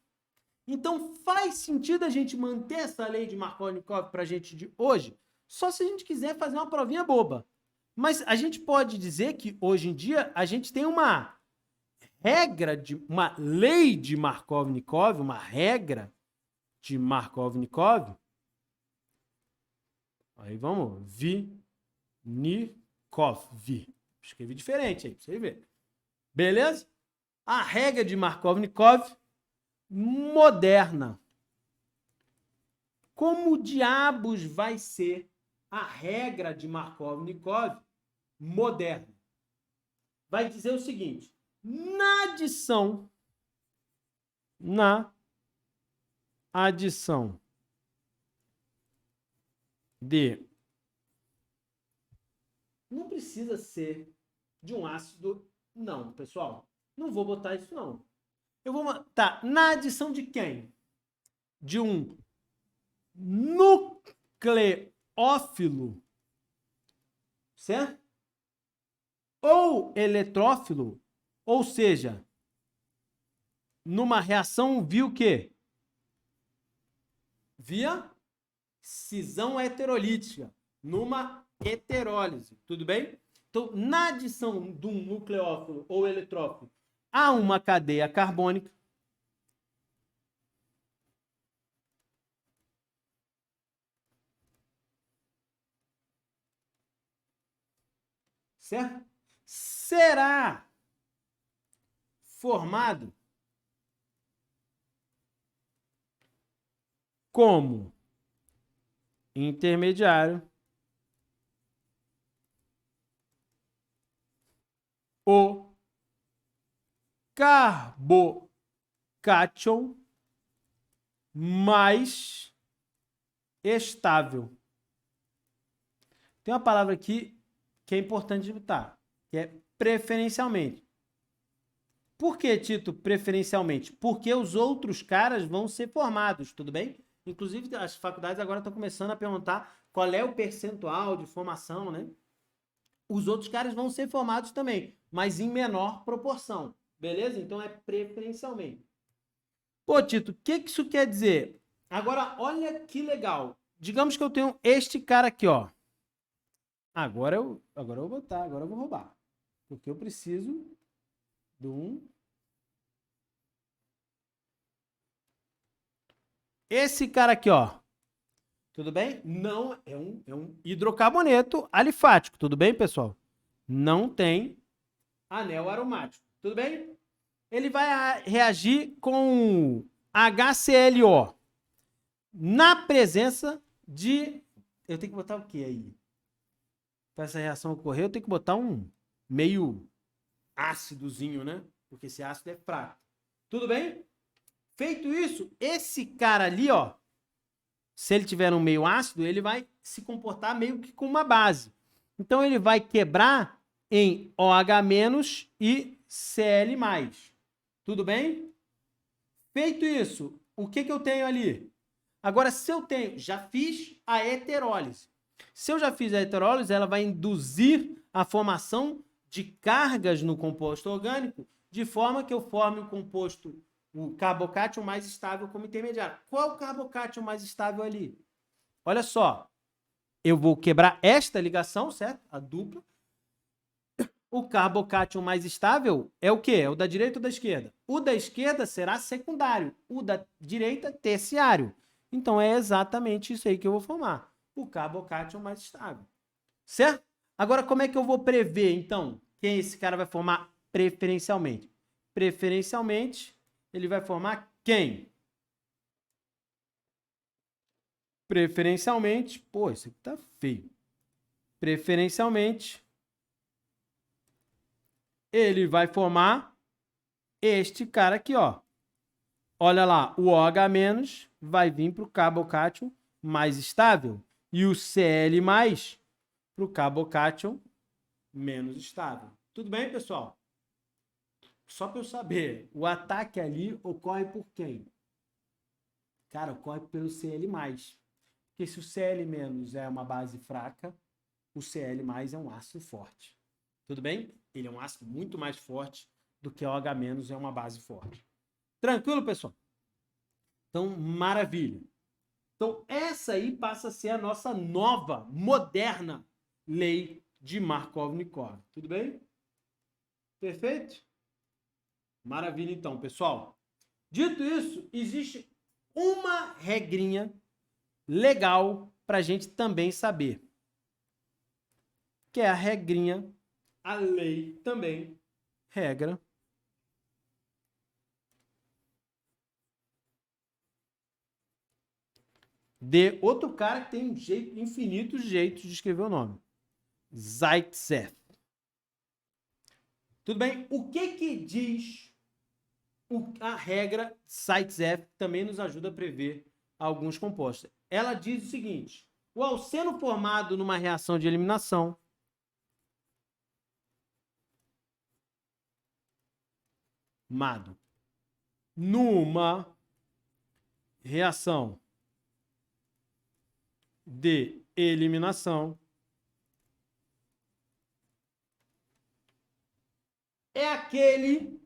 Então, faz sentido a gente manter essa lei de Markovnikov para a gente de hoje? Só se a gente quiser fazer uma provinha boba. Mas a gente pode dizer que, hoje em dia, a gente tem uma regra, uma lei de Markovnikov, uma regra de Markovnikov. Aí vamos, Vinikov. Escrevi diferente aí, pra você ver. Beleza? A regra de Markovnikov moderna. Como diabos vai ser a regra de Markovnikov moderna? Vai dizer o seguinte: na adição de, não precisa ser de um ácido, não, pessoal. Não vou botar isso, não. Eu vou botar na adição de quem? De um nucleófilo, certo? Ou eletrófilo, ou seja, numa reação via o quê? Via cisão heterolítica, numa heterólise, tudo bem? Então, na adição de um nucleófilo ou eletrófilo a uma cadeia carbônica, certo? Será formado como intermediário o carbocátion mais estável. Tem uma palavra aqui que é importante botar, que é preferencialmente. Por que, Tito, preferencialmente? Porque os outros caras vão ser formados, tudo bem? Inclusive, as faculdades agora estão começando a perguntar qual é o percentual de formação, né? Os outros caras vão ser formados também, mas em menor proporção. Beleza? Então é preferencialmente. Pô, Tito, o que isso quer dizer? Agora, olha que legal. Digamos que eu tenho este cara aqui, ó. Agora eu vou botar, agora eu vou roubar. Porque eu preciso de um... Esse cara aqui, ó. Tudo bem? Não, é um hidrocarboneto alifático. Tudo bem, pessoal? Não tem anel aromático. Tudo bem? Ele vai reagir com HClO na presença de... Eu tenho que botar o que aí? Para essa reação ocorrer, eu tenho que botar um meio ácidozinho, né? Porque esse ácido é fraco. Tudo bem? Feito isso, esse cara ali, ó, se ele tiver um meio ácido, ele vai se comportar meio que com uma base. Então, ele vai quebrar em OH- e Cl+. Tudo bem? Feito isso, o que eu tenho ali? Agora, se eu tenho... Já fiz a heterólise. Se eu já fiz a heterólise, ela vai induzir a formação de cargas no composto orgânico, de forma que eu forme um composto, o carbocátion mais estável como intermediário. Qual o carbocátion mais estável ali? Olha só, eu vou quebrar esta ligação, certo? A dupla. O carbocátion mais estável é o quê? É o da direita ou da esquerda? O da esquerda será secundário, o da direita terciário. Então é exatamente isso aí que eu vou formar. O carbocátion mais estável. Certo? Agora, como é que eu vou prever, então, quem esse cara vai formar preferencialmente? Preferencialmente, ele vai formar quem? Preferencialmente, pô, isso aqui tá feio. Preferencialmente, ele vai formar este cara aqui, ó. Olha lá, o OH- vai vir para o carbocátion mais estável e o Cl+ para o carbocátion menos estável. Tudo bem, pessoal? Só para eu saber, o ataque ali ocorre por quem? Cara, ocorre pelo Cl+. Porque se o Cl- é uma base fraca, o Cl+ é um ácido forte. Tudo bem? Ele é um ácido muito mais forte do que o OH- é uma base forte. Tranquilo, pessoal? Então, maravilha. Então, essa aí passa a ser a nossa nova, moderna lei de Markov-Nikov. Tudo bem? Perfeito? Maravilha, então, pessoal. Dito isso, existe uma regrinha legal para a gente também saber. Que é a regrinha, a lei também, regra de outro cara que tem infinitos jeitos de escrever o nome. Zaitsev. Tudo bem? O que diz a regra Zaitsev? Também nos ajuda a prever alguns compostos. Ela diz o seguinte: o alceno formado numa reação de eliminação numa reação de eliminação é aquele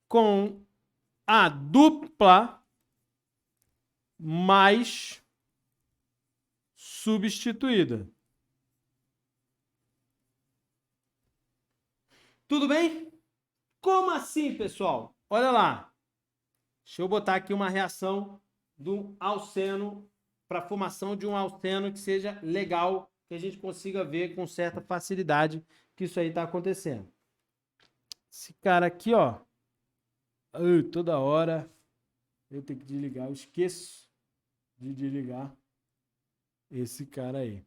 com a dupla mais substituída. Tudo bem? Como assim, pessoal? Olha lá. Deixa eu botar aqui uma reação do alceno para a formação de um alceno que seja legal, que a gente consiga ver com certa facilidade que isso aí está acontecendo. Esse cara aqui, ó, toda hora eu tenho que desligar, eu esqueço de desligar esse cara aí.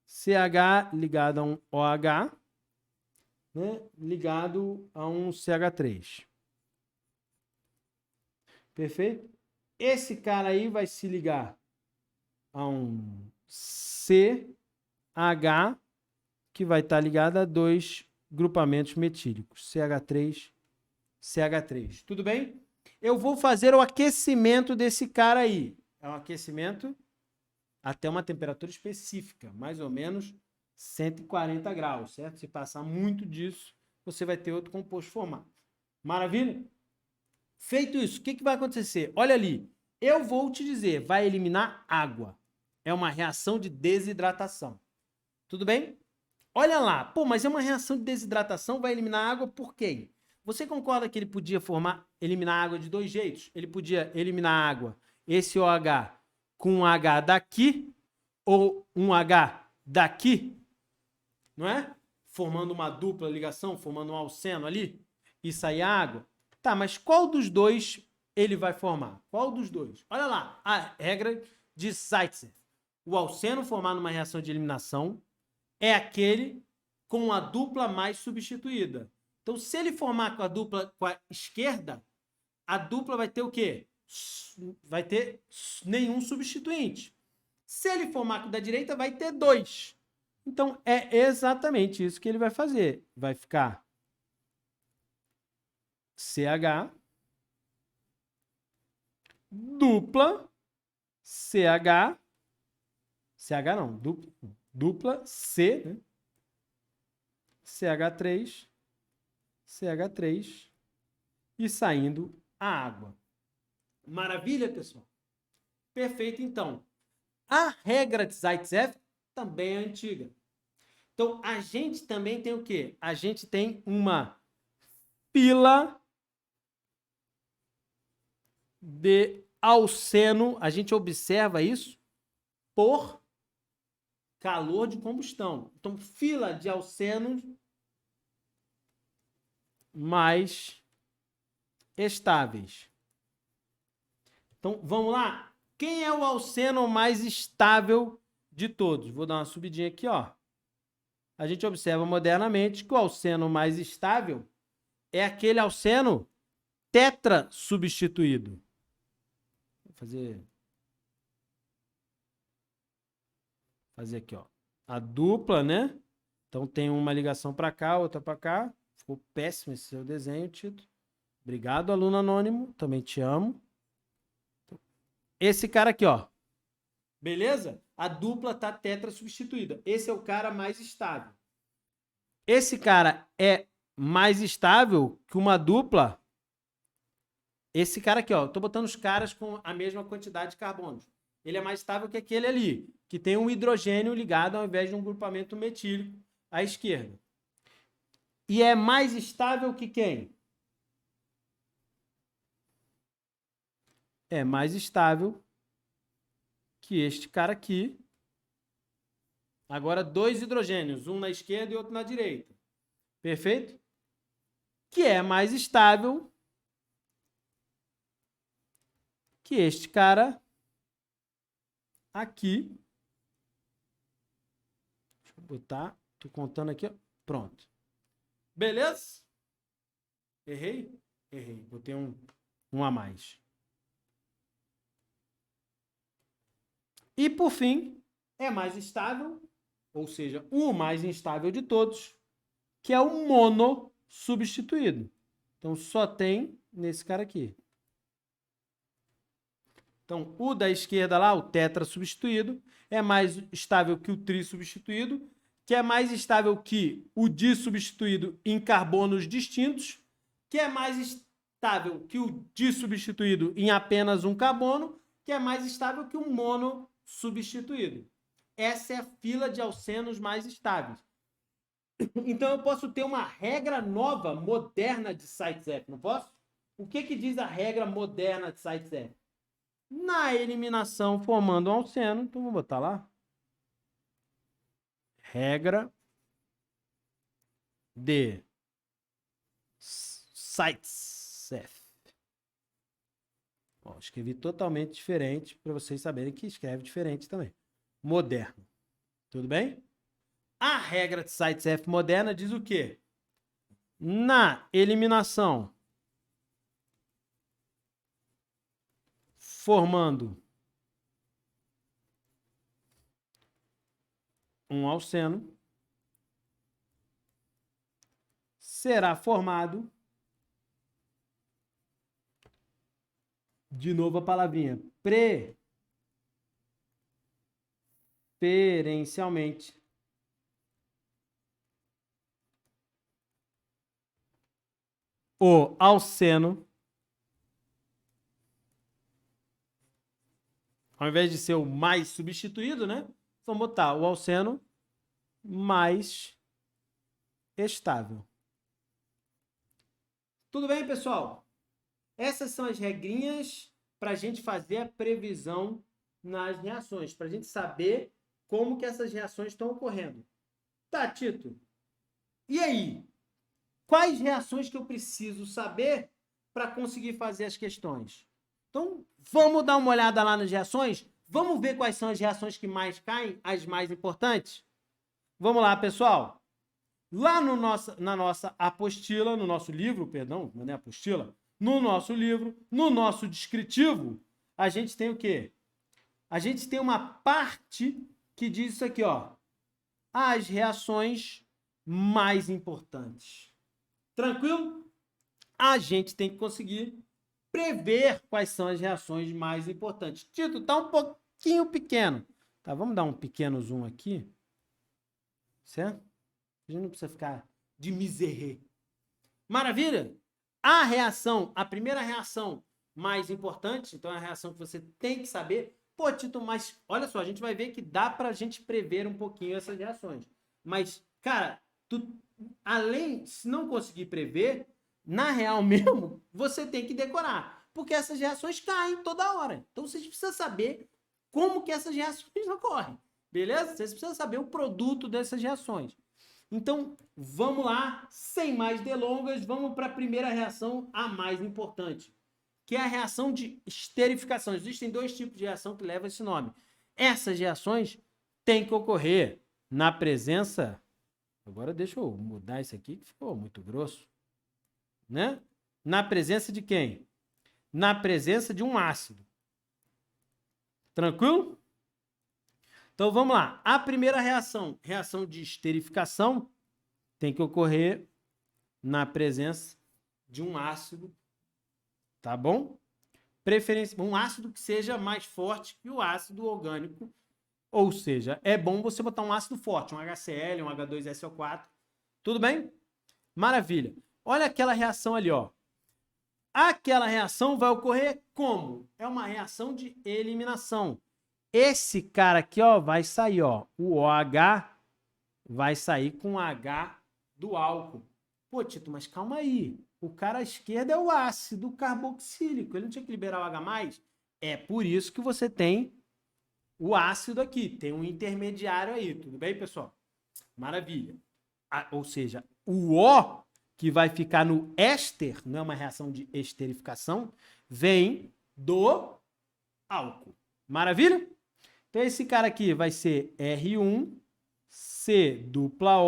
CH ligado a um OH, né, ligado a um CH3. Perfeito? Esse cara aí vai se ligar a um CH, que vai estar ligado a dois grupamentos metílicos, CH3, CH3. Tudo bem? Eu vou fazer o aquecimento desse cara aí. É um aquecimento até uma temperatura específica, mais ou menos 140 graus, certo? Se passar muito disso, você vai ter outro composto formado. Maravilha? Feito isso, o que vai acontecer? Olha ali, eu vou te dizer, vai eliminar água. É uma reação de desidratação. Tudo bem? Olha lá, pô, mas é uma reação de desidratação, vai eliminar água por quê? Você concorda que ele podia eliminar água de dois jeitos? Ele podia eliminar água, esse OH, com um H daqui, ou um H daqui, não é? Formando uma dupla ligação, formando um alceno ali, e sair água. Tá, mas qual dos dois ele vai formar? Qual dos dois? Olha lá, a regra de Zaitsev. O alceno formado numa reação de eliminação é aquele com a dupla mais substituída. Então, se ele formar com a dupla com a esquerda, a dupla vai ter o quê? Vai ter nenhum substituinte. Se ele formar com o da direita, vai ter 2. Então, é exatamente isso que ele vai fazer. Vai ficar CH dupla CH, CH não, dupla C, né? CH3, CH3 e saindo a água. Maravilha, pessoal? Perfeito, então. A regra de Zaitsev também é antiga. Então, a gente também tem o quê? A gente tem uma fila de alceno, a gente observa isso por calor de combustão. Então, fila de alcenos mais estáveis. Então, vamos lá. Quem é o alceno mais estável de todos? Vou dar uma subidinha aqui, ó. A gente observa modernamente que o alceno mais estável é aquele alceno tetra substituído. Vou fazer aqui, ó. A dupla, né? Então tem uma ligação para cá, outra para cá. Ficou péssimo esse seu desenho, Tito. Obrigado, aluno anônimo. Também te amo. Esse cara aqui, ó. Beleza? A dupla tá tetra substituída. Esse é o cara mais estável. Esse cara é mais estável que uma dupla. Esse cara aqui, ó. Eu tô botando os caras com a mesma quantidade de carbonos. Ele é mais estável que aquele ali, que tem um hidrogênio ligado ao invés de um grupamento metílico à esquerda. E é mais estável que quem? É mais estável que este cara aqui. Agora, 2 hidrogênios, um na esquerda e outro na direita. Perfeito? Que é mais estável que este cara aqui. Deixa eu botar. Tô contando aqui, ó. Pronto. Beleza? Errei? Errei. Botei um a mais. E, por fim, é mais estável, ou seja, o mais instável de todos, que é o mono substituído. Então, só tem nesse cara aqui. Então, o da esquerda lá, o tetra substituído, é mais estável que o tri substituído, que é mais estável que o di substituído em carbonos distintos, que é mais estável que o di substituído em apenas um carbono, que é mais estável que o mono substituído. Essa é a fila de alcenos mais estáveis. Então, eu posso ter uma regra nova, moderna de Zaitsev, não posso? O que diz a regra moderna de Zaitsev? Na eliminação formando um alceno, então vou botar lá. Regra de Zaitsev. Ó, escrevi totalmente diferente para vocês saberem que escreve diferente também. Moderno. Tudo bem? A regra de Zaitsev moderna diz o quê? Na eliminação formando um alceno, será formado, de novo a palavrinha, preferencialmente o alceno, ao invés de ser o mais substituído, né? Vamos botar o alceno mais estável. Tudo bem, pessoal? Essas são as regrinhas para a gente fazer a previsão nas reações, para a gente saber como que essas reações estão ocorrendo. Tá, Tito? E aí? Quais reações que eu preciso saber para conseguir fazer as questões? Então, vamos dar uma olhada lá nas reações? Vamos ver quais são as reações que mais caem, as mais importantes? Vamos lá, pessoal. Lá na nossa apostila, no nosso livro, perdão, não é apostila, no nosso livro, no nosso descritivo, a gente tem o quê? A gente tem uma parte que diz isso aqui, ó. As reações mais importantes. Tranquilo? A gente tem que conseguir prever quais são as reações mais importantes. Tito, tá um pouquinho pequeno. Tá, vamos dar um pequeno zoom aqui. Certo? A gente não precisa ficar de miserê. Maravilha? A primeira reação mais importante, então é a reação que você tem que saber. Pô, Tito, mas olha só, a gente vai ver que dá pra gente prever um pouquinho essas reações. Mas, cara, se não conseguir prever, na real mesmo, você tem que decorar. Porque essas reações caem toda hora. Então, vocês precisam saber como que essas reações ocorrem. Beleza? Vocês precisam saber o produto dessas reações. Então, vamos lá, sem mais delongas, vamos para a primeira reação, a mais importante, que é a reação de esterificação. Existem dois tipos de reação que levam esse nome. Essas reações têm que ocorrer na presença... Agora deixa eu mudar isso aqui, que ficou muito grosso. Né? Na presença de quem? Na presença de um ácido. Tranquilo? Então, vamos lá. A primeira reação, reação de esterificação, tem que ocorrer na presença de um ácido, tá bom? Um ácido que seja mais forte que o ácido orgânico, ou seja, é bom você botar um ácido forte, um HCl, um H2SO4, tudo bem? Maravilha. Olha aquela reação ali, ó. Aquela reação vai ocorrer como? É uma reação de eliminação. Esse cara aqui, ó, vai sair, ó, o OH vai sair com o H do álcool. Pô, Tito, mas calma aí. O cara à esquerda é o ácido carboxílico. Ele não tinha que liberar o H+? É por isso que você tem o ácido aqui. Tem um intermediário aí. Tudo bem, pessoal? Maravilha. Ou seja, o O que vai ficar no éster, não é uma reação de esterificação, vem do álcool. Maravilha? Então, esse cara aqui vai ser R1, C dupla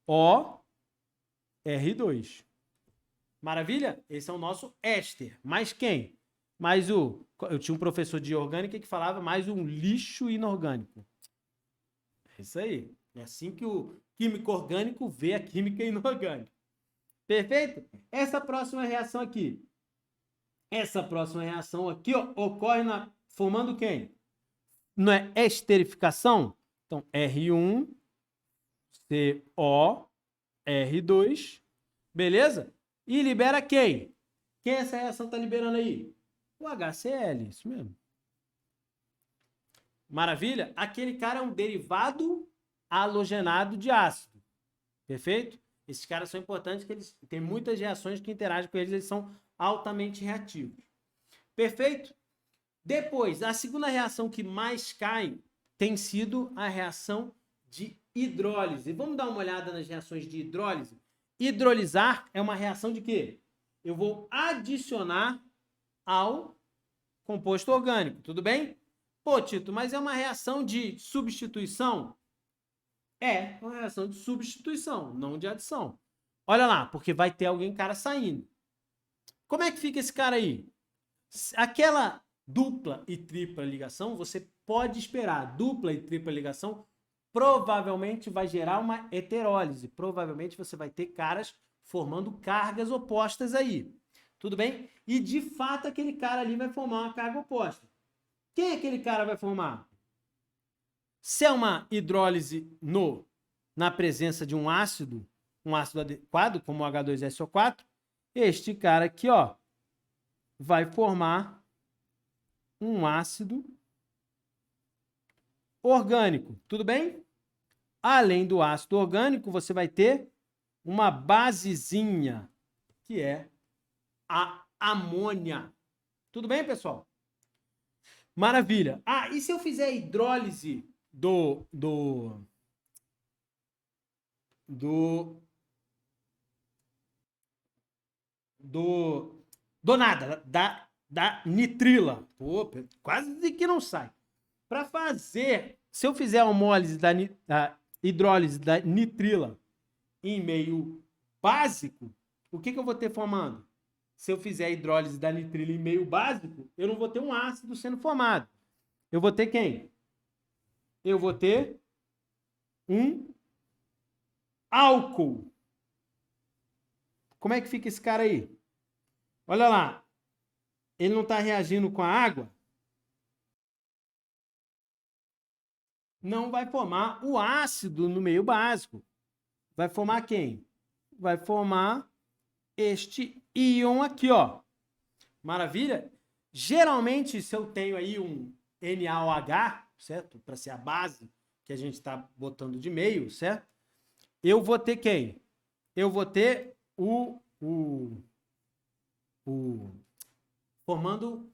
O, R2. Maravilha? Esse é o nosso éster. Mais quem? Mais eu tinha um professor de orgânica que falava mais um lixo inorgânico. É isso aí. É assim que o químico orgânico vê a química inorgânica. Perfeito? Essa próxima reação aqui. Essa próxima reação aqui, ó, ocorre formando quem? Não é esterificação? Então, R1, CO, R2, beleza? E libera quem? Quem essa reação está liberando aí? O HCl, isso mesmo. Maravilha? Aquele cara é um derivado halogenado de ácido. Perfeito? Esses caras são importantes, porque eles têm muitas reações que interagem com eles, eles são altamente reativos. Perfeito? Depois, a segunda reação que mais cai tem sido a reação de hidrólise. Vamos dar uma olhada nas reações de hidrólise? Hidrolisar é uma reação de quê? Eu vou adicionar ao composto orgânico, tudo bem? Pô, Tito, mas é uma reação de substituição? É uma reação de substituição, não de adição. Olha lá, porque vai ter alguém, cara, saindo. Como é que fica esse cara aí? Aquela dupla e tripla ligação, você pode esperar. Dupla e tripla ligação provavelmente vai gerar uma heterólise. Provavelmente você vai ter caras formando cargas opostas aí. Tudo bem? E de fato aquele cara ali vai formar uma carga oposta. Quem aquele cara vai formar? Se é uma hidrólise na presença de um ácido adequado, como o H2SO4, Este cara aqui, ó, vai formar um ácido orgânico. Tudo bem? Além do ácido orgânico, você vai ter uma basezinha, que é a amônia. Tudo bem, pessoal? Maravilha. Ah, e se eu fizer a hidrólise do nada, da nitrila. Pô, quase que não sai. Para fazer, se eu fizer a homólise da hidrólise da nitrila em meio básico, o que eu vou ter formando? Se eu fizer a hidrólise da nitrila em meio básico, eu não vou ter um ácido sendo formado. Eu vou ter quem? Eu vou ter um álcool. Como é que fica esse cara aí? Olha lá. Ele não está reagindo com a água? Não vai formar o ácido no meio básico. Vai formar quem? Vai formar este íon aqui, ó. Maravilha? Geralmente, se eu tenho aí um NaOH, certo? Para ser a base que a gente está botando de meio, certo? Eu vou ter quem? Eu vou ter formando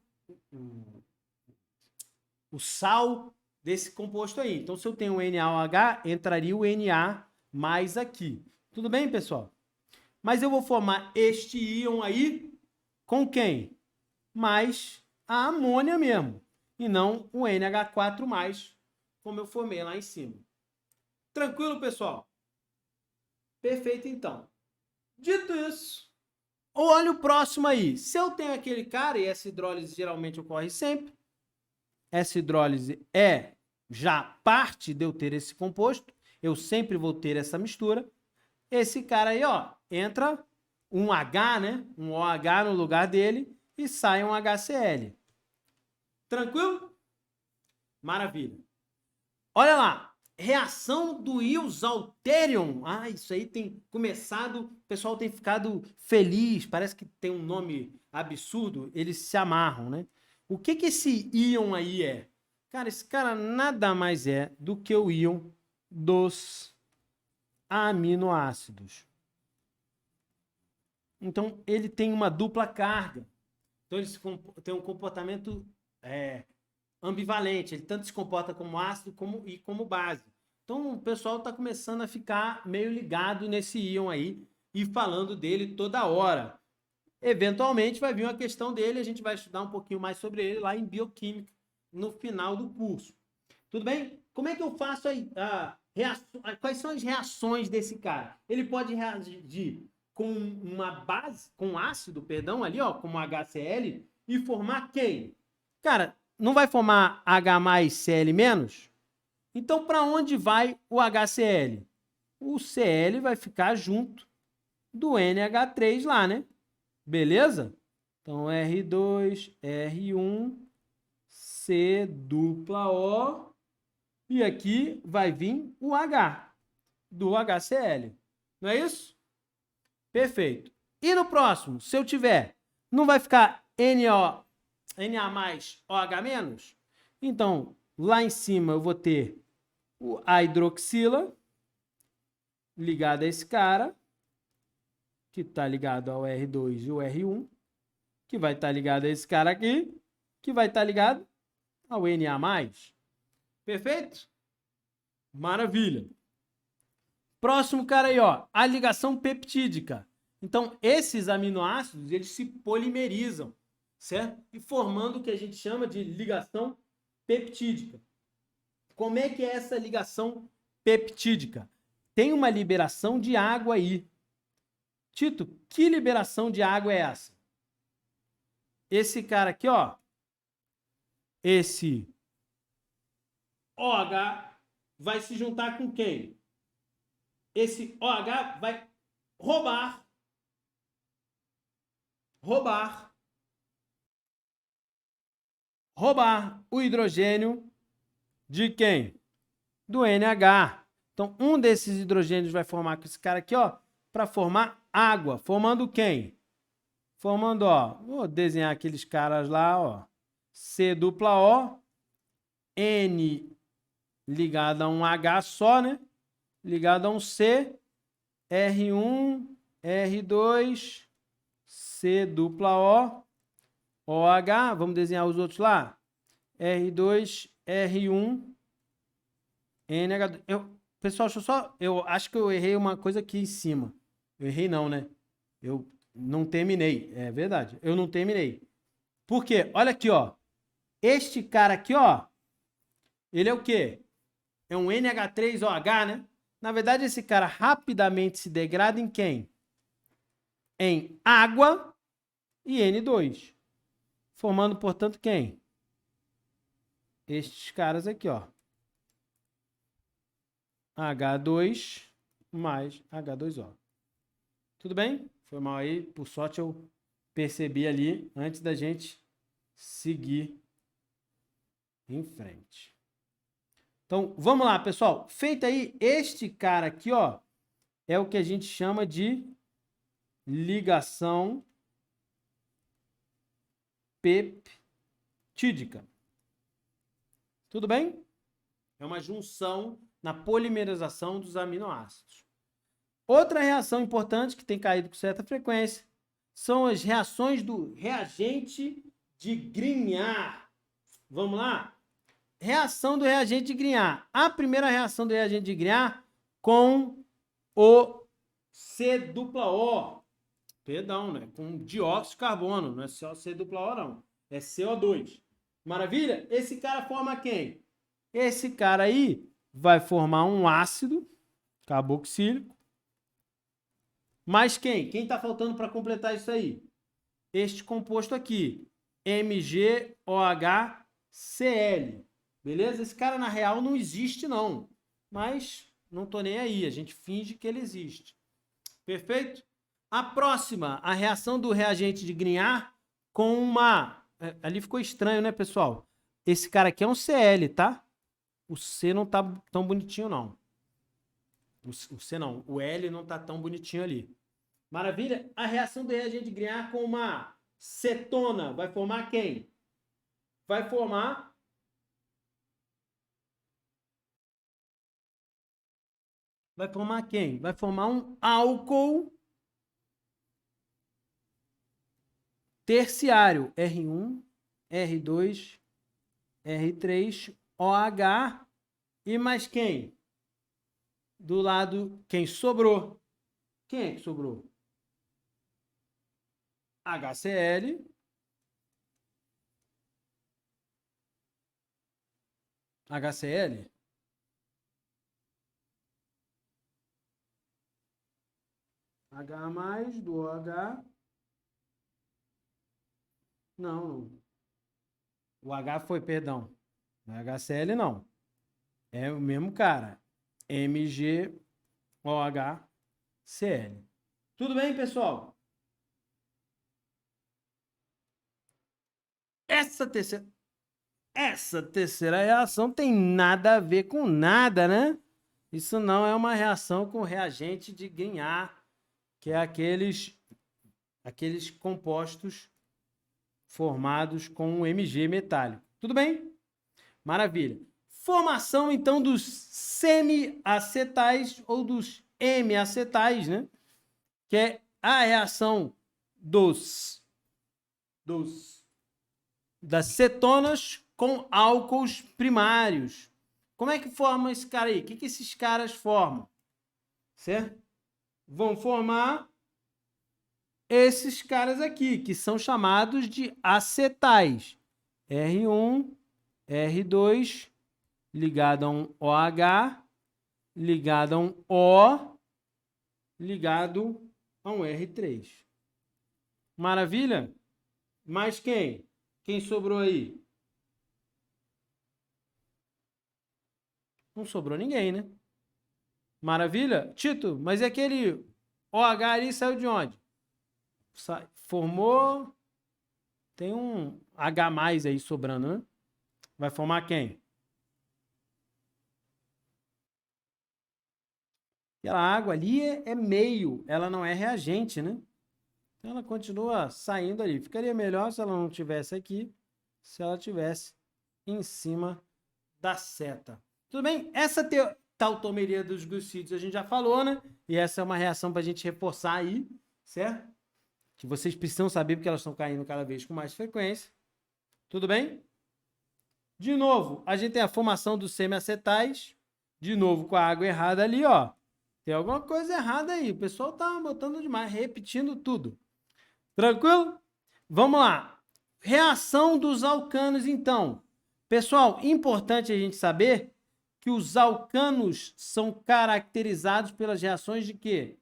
o sal desse composto aí. Então, se eu tenho um NaOH, entraria o Na mais aqui. Tudo bem, pessoal? Mas eu vou formar este íon aí com quem? Mais a amônia mesmo. E não o NH4+, como eu formei lá em cima. Tranquilo, pessoal? Perfeito, então. Dito isso, olha o próximo aí. Se eu tenho aquele cara, e essa hidrólise geralmente ocorre sempre, essa hidrólise é já parte de eu ter esse composto, eu sempre vou ter essa mistura. Esse cara aí, ó, entra um H, né? Um OH no lugar dele e sai um HCl. Tranquilo? Maravilha. Olha lá, reação do Isovalterium. Ah, isso aí tem começado, o pessoal tem ficado feliz, parece que tem um nome absurdo, eles se amarram, né? O que esse íon aí é? Cara, esse cara nada mais é do que o íon dos aminoácidos. Então, ele tem uma dupla carga. Então, ele tem um comportamento ambivalente. Ele tanto se comporta como ácido e como base. Então, o pessoal está começando a ficar meio ligado nesse íon aí e falando dele toda hora. Eventualmente, vai vir uma questão dele, a gente vai estudar um pouquinho mais sobre ele lá em Bioquímica, no final do curso. Tudo bem? Como é que eu faço quais são as reações desse cara? Ele pode reagir com uma base, com ácido, perdão, ali, ó, como HCl, e formar quem? Cara, não vai formar H mais Cl menos? Então, para onde vai o HCl? O Cl vai ficar junto do NH3 lá, né? Beleza? Então, R2, R1, C dupla O, e aqui vai vir o H, do HCl. Não é isso? Perfeito. E no próximo, se eu tiver, não vai ficar Na mais OH menos? Então, lá em cima eu vou ter a hidroxila ligada a esse cara, que está ligado ao R2 e o R1, que vai estar ligado a esse cara aqui, que vai estar ligado ao Na+. Perfeito? Maravilha. Próximo cara aí, ó, a ligação peptídica. Então, esses aminoácidos, eles se polimerizam, certo? E formando o que a gente chama de ligação peptídica. Como é que é essa ligação peptídica? Tem uma liberação de água aí. Tito, que liberação de água é essa? Esse cara aqui, ó, esse OH vai se juntar com quem? Esse OH vai roubar o hidrogênio de quem? Do NH. Então, um desses hidrogênios vai formar com esse cara aqui, ó, para formar água. Formando quem? Formando, ó, vou desenhar aqueles caras lá, ó. C dupla O, N ligado a um H só, né? Ligado a um C, R1, R2, C dupla O, OH, vamos desenhar os outros lá? R2, R1, NH2. Pessoal, deixa eu só. Eu acho que eu errei uma coisa aqui em cima. Eu errei, não, né? Eu não terminei. É verdade. Eu não terminei. Por quê? Olha aqui, ó. Este cara aqui, ó. Ele é o quê? É um NH3OH, né? Na verdade, esse cara rapidamente se degrada em quem? Em água e N2. Formando, portanto, quem? Estes caras aqui, ó. H2 mais H2O. Tudo bem? Foi mal aí. Por sorte, eu percebi ali antes da gente seguir em frente. Então, vamos lá, pessoal. Feito aí, este cara aqui, ó, é o que a gente chama de ligação peptídica. Tudo bem? É uma junção na polimerização dos aminoácidos. Outra reação importante que tem caído com certa frequência são as reações do reagente de Grignard. Vamos lá? Reação do reagente de Grignard. A primeira reação do reagente de Grignard com o C dupla O. Perdão, né? Com dióxido de carbono. Não é só C dupla O, não. É CO2. Maravilha? Esse cara forma quem? Esse cara aí vai formar um ácido carboxílico. Mas quem? Quem está faltando para completar isso aí? Este composto aqui. MgOHCl. Beleza? Esse cara, na real, não existe, não. Mas não tô nem aí. A gente finge que ele existe. Perfeito? A próxima, a reação do reagente de Grignard com uma... Ali ficou estranho, né, pessoal? Esse cara aqui é um Cl, tá? O C não tá tão bonitinho, não. O C não. O L não tá tão bonitinho ali. Maravilha? A reação do reagente de Grignard com uma cetona vai formar quem? Vai formar... Vai formar quem? Vai formar um álcool terciário. R1, R2, R3, OH. E mais quem? Do lado, quem sobrou? Quem é que sobrou? HCl. HCl. H mais do OH. Não. O H foi, perdão. HCl não. É o mesmo cara. MgOHCl. Tudo bem, pessoal? Essa terceira reação tem nada a ver com nada, né? Isso não é uma reação com reagente de Grignard, que é aqueles compostos formados com um Mg metálico. Tudo bem? Maravilha. Formação, então, dos semiacetais ou dos M-acetais, né? Que é a reação das cetonas com álcools primários. Como é que forma esse cara aí? O que esses caras formam? Certo? Vão formar esses caras aqui, que são chamados de acetais. R1, R2, ligado a um OH, ligado a um O, ligado a um R3. Maravilha? Mais quem? Quem sobrou aí? Não sobrou ninguém, né? Maravilha? Tito, mas aquele OH ali saiu de onde? Formou... Tem um H mais aí sobrando, né? Vai formar quem? Aquela água ali é meio, ela não é reagente, né? Então, ela continua saindo ali. Ficaria melhor se ela não tivesse aqui, se ela tivesse em cima da seta. Tudo bem? Essa tautomeria dos glucídeos a gente já falou, né? E essa é uma reação para a gente reforçar aí, certo? Que vocês precisam saber porque elas estão caindo cada vez com mais frequência. Tudo bem? De novo, a gente tem a formação dos semiacetais. De novo, com a água errada ali, ó. Tem alguma coisa errada aí. O pessoal tá botando demais, repetindo tudo. Tranquilo? Vamos lá. Reação dos alcanos, então. Pessoal, importante a gente saber que os alcanos são caracterizados pelas reações de quê?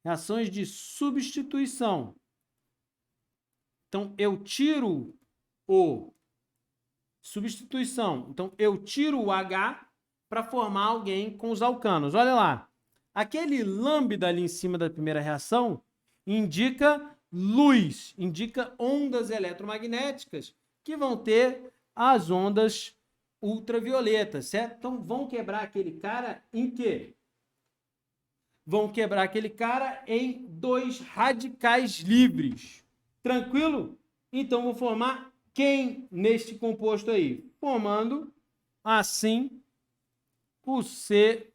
Reações de substituição. Então, eu tiro o substituição. Então, eu tiro o H para formar alguém com os alcanos. Olha lá. Aquele lambda ali em cima da primeira reação indica luz, indica ondas eletromagnéticas que vão ter as ondas ultravioletas, certo? Então, vão quebrar aquele cara em quê? Vão quebrar aquele cara em 2 radicais livres. Tranquilo? Então, vou formar quem neste composto aí? Formando, assim, o C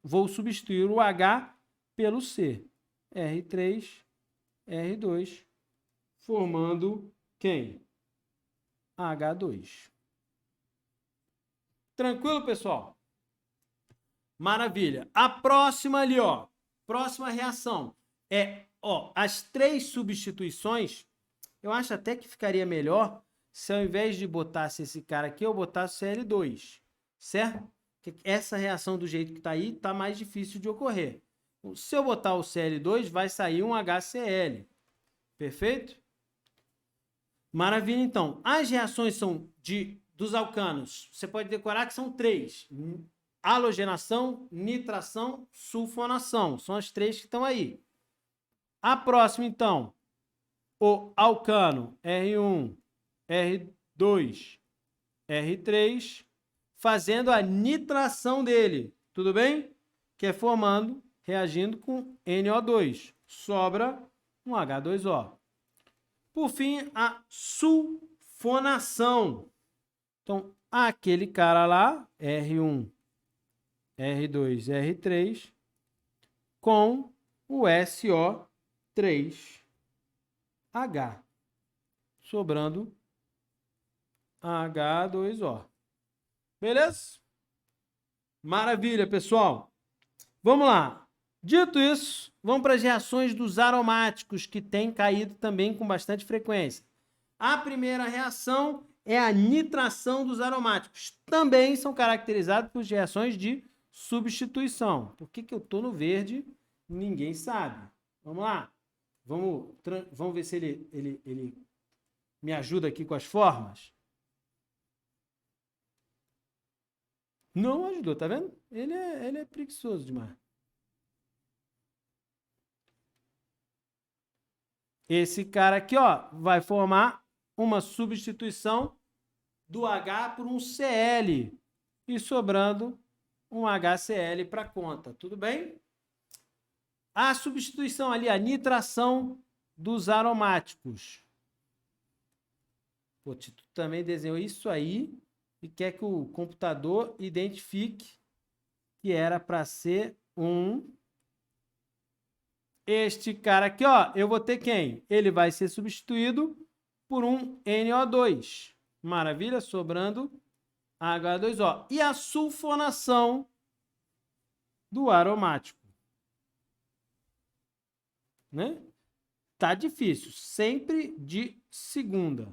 vou substituir o H pelo C. R3, R2, formando quem? H2. Tranquilo, pessoal? Maravilha. A próxima ali, ó. Próxima reação é, ó, as 3 substituições. Eu acho até que ficaria melhor se ao invés de botasse esse cara aqui, eu botasse Cl2, certo? Porque essa reação do jeito que está aí está mais difícil de ocorrer. Se eu botar o Cl2, vai sair um HCl. Perfeito? Maravilha, então. As reações são dos alcanos. Você pode decorar que são 3. Halogenação, nitração, sulfonação. São as 3 que estão aí. A próxima, então. O alcano R1, R2, R3, fazendo a nitração dele, tudo bem? Que é formando, reagindo com NO2. Sobra um H2O. Por fim, a sulfonação. Então, aquele cara lá, R1, R2, R3, com o SO3. H, sobrando H2O. Beleza? Maravilha, pessoal. Vamos lá. Dito isso, vamos para as reações dos aromáticos, que têm caído também com bastante frequência. A primeira reação é a nitração dos aromáticos. Também são caracterizados por reações de substituição. Por que eu estou no verde? Ninguém sabe. Vamos lá. Vamos ver se ele me ajuda aqui com as formas. Não ajudou, tá vendo? Ele é preguiçoso demais. Esse cara aqui, ó, vai formar uma substituição do H por um Cl e sobrando um HCl para conta. Tudo bem? A substituição ali, a nitração dos aromáticos. Pô, tu também desenhou isso aí e quer que o computador identifique que era para ser este cara aqui, ó, eu vou ter quem? Ele vai ser substituído por um NO2. Maravilha, sobrando H2O. E a sulfonação do aromático. Né? Tá difícil, sempre de segunda.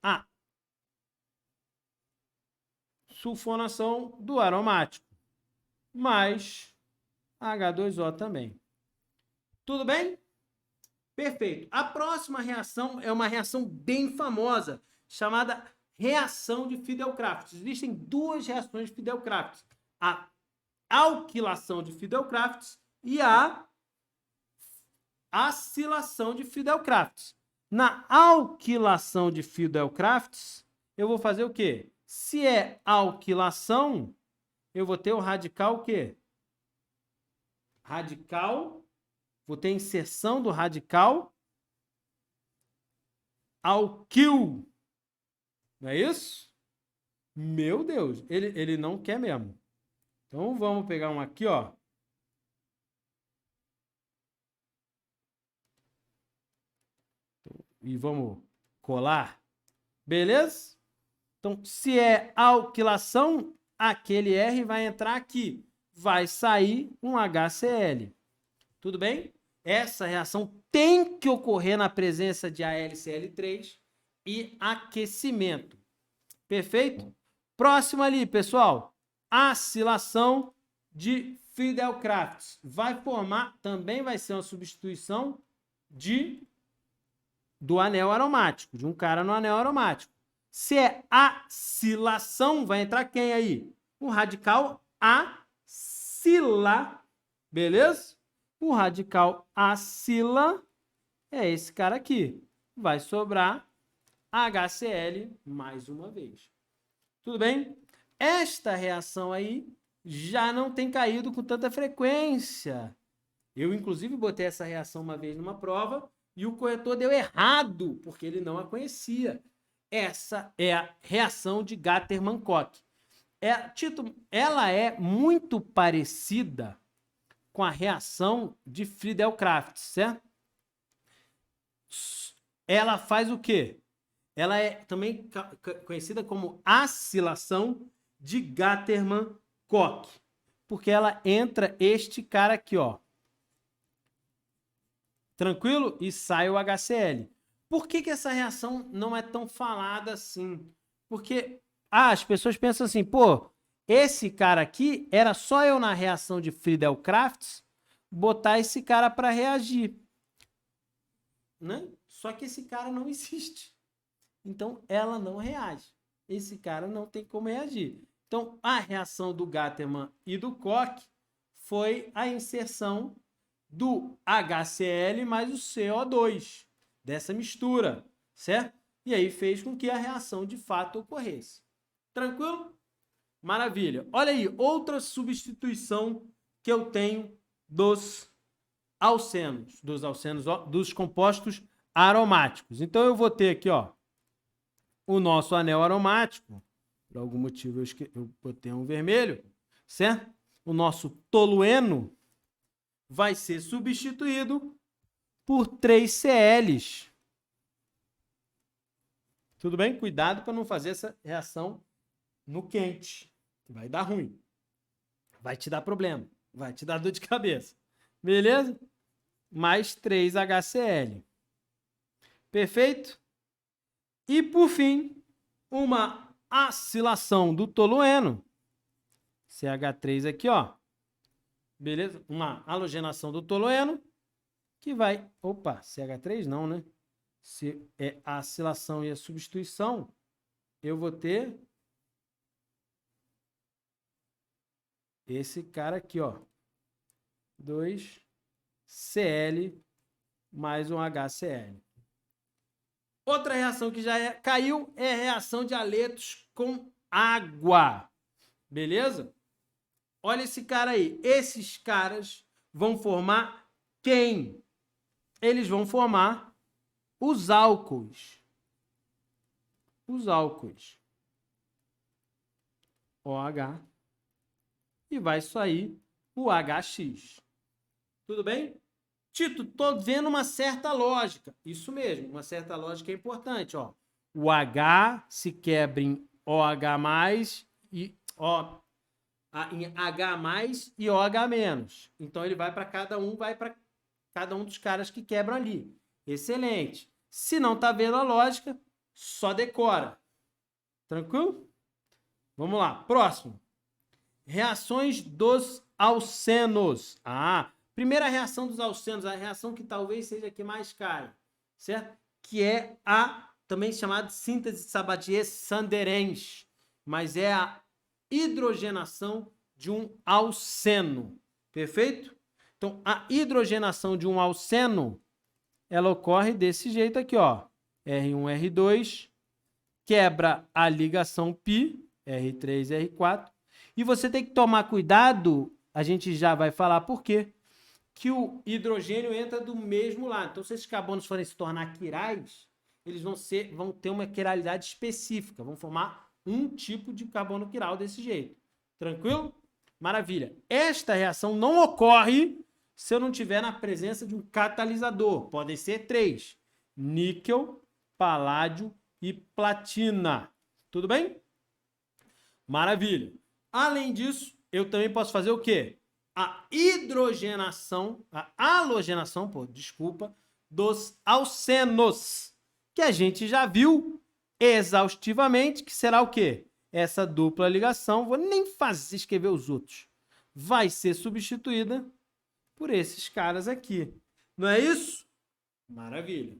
A sulfonação do aromático, mais H2O também. Tudo bem? Perfeito. A próxima reação é uma reação bem famosa, chamada reação de Fidel-Crafts. Existem 2 reações de Fidel-Crafts. A alquilação de Fidel-Crafts e a acilação de Fidel-Crafts. Na alquilação de Fidel-Crafts, eu vou fazer o quê? Se é alquilação, eu vou ter o radical o quê? Radical Vou ter a inserção do radical alquil. Não é isso? Meu Deus, ele não quer mesmo. Então, vamos pegar um aqui, ó. E vamos colar. Beleza? Então, se é alquilação, aquele R vai entrar aqui. Vai sair um HCl. Tudo bem? Essa reação tem que ocorrer na presença de AlCl3 e aquecimento. Perfeito? Próximo ali, pessoal. Acilação de Friedel-Crafts. Vai formar, também vai ser uma substituição do anel aromático, de um cara no anel aromático. Se é acilação, vai entrar quem aí? O radical acila, beleza? O radical acila é esse cara aqui. Vai sobrar HCl mais uma vez. Tudo bem? Esta reação aí já não tem caído com tanta frequência. Eu, inclusive, botei essa reação uma vez numa prova e o corretor deu errado, porque ele não a conhecia. Essa é a reação de Gattermann-Koch. Tito, ela é muito parecida com a reação de Friedel-Crafts, certo? Ela faz o quê? Ela é também conhecida como acilação de Gattermann-Koch, porque ela entra este cara aqui, ó. Tranquilo? E sai o HCl. Por que essa reação não é tão falada assim? Porque as pessoas pensam assim, pô, esse cara aqui era só eu na reação de Friedel-Crafts botar esse cara para reagir. Né? Só que esse cara não existe. Então, ela não reage. Esse cara não tem como reagir. Então, a reação do Gattermann e do Koch foi a inserção do HCl mais o CO2, dessa mistura, certo? E aí fez com que a reação de fato ocorresse. Tranquilo? Maravilha. Olha aí, outra substituição que eu tenho dos alcenos, dos compostos aromáticos. Então, eu vou ter aqui, ó, o nosso anel aromático. Por algum motivo eu botei um vermelho, certo? O nosso tolueno vai ser substituído por 3 CLs. Tudo bem? Cuidado para não fazer essa reação no quente. Vai dar ruim. Vai te dar problema. Vai te dar dor de cabeça. Beleza? Mais 3 HCl. Perfeito? E, por fim, uma acilação do tolueno. CH3 aqui, ó. Beleza? Uma halogenação do tolueno que vai... Opa, CH3 não, né? Se é a acilação e a substituição, eu vou ter esse cara aqui, ó. 2Cl mais um HCl. Outra reação que já caiu é a reação de haletos com água. Beleza? Olha esse cara aí. Esses caras vão formar quem? Eles vão formar os álcools. Os álcools. OH. E vai sair o HX. Tudo bem? Tito, tô vendo uma certa lógica. Isso mesmo, uma certa lógica é importante. Ó. O H se quebra em OH+, em H+ e OH-. Então, ele vai para cada um dos caras que quebram ali. Excelente. Se não tá vendo a lógica, só decora. Tranquilo? Vamos lá. Próximo. Reações dos alcenos. Primeira reação dos alcenos, a reação que talvez seja a que mais cai, certo? Que é a também chamada de síntese de Sabatier-Sanderens, mas é a hidrogenação de um alceno. Perfeito? Então, a hidrogenação de um alceno, ela ocorre desse jeito aqui, ó. R1, R2, quebra a ligação π, R3, R4, e você tem que tomar cuidado, a gente já vai falar por quê, que o hidrogênio entra do mesmo lado. Então, se esses carbonos forem se tornar quirais, eles vão ter uma quiralidade específica, vão formar um tipo de carbono quiral desse jeito. Tranquilo? Maravilha. Esta reação não ocorre se eu não tiver na presença de um catalisador. Podem ser 3: níquel, paládio e platina. Tudo bem? Maravilha. Além disso, eu também posso fazer o quê? A halogenação, dos alcenos, que a gente já viu exaustivamente, que será o quê? Essa dupla ligação, vou nem escrever os outros, vai ser substituída por esses caras aqui. Não é isso? Maravilha.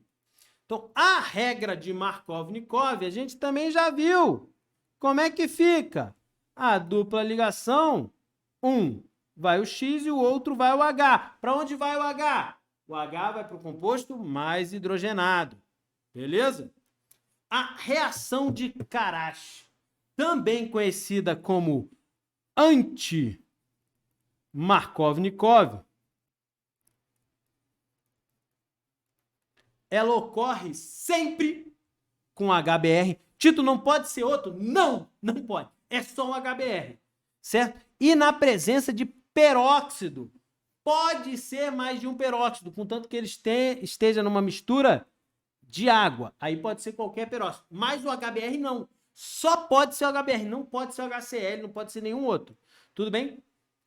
Então, a regra de Markov-Nikov a gente também já viu. Como é que fica? A dupla ligação, um vai o X e o outro vai o H. Para onde vai o H? O H vai para o composto mais hidrogenado. Beleza? A reação de Karash, também conhecida como anti-Markov-Nikov, ela ocorre sempre com HBr. Tito, não pode ser outro? Não, não pode. É só um HBr, certo? E na presença de peróxido, pode ser mais de um peróxido, contanto que ele esteja numa mistura de água. Aí pode ser qualquer peróxido. Mas o HBr não. Só pode ser o HBr, não pode ser o HCl, não pode ser nenhum outro. Tudo bem?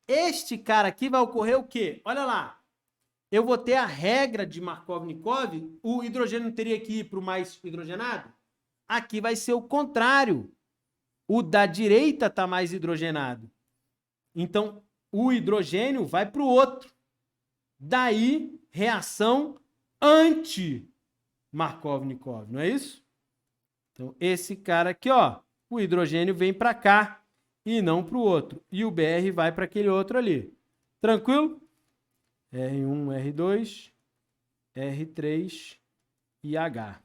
Este cara aqui vai ocorrer o quê? Olha lá. Eu vou ter a regra de Markov-Nikov, o hidrogênio teria que ir para o mais hidrogenado? Aqui vai ser o contrário. O da direita está mais hidrogenado. Então, o hidrogênio vai para o outro. Daí, reação anti-Markov-Nikov, não é isso? Então, esse cara aqui, ó, o hidrogênio vem para cá e não para o outro. E o Br vai para aquele outro ali. Tranquilo? R1, R2, R3 e H.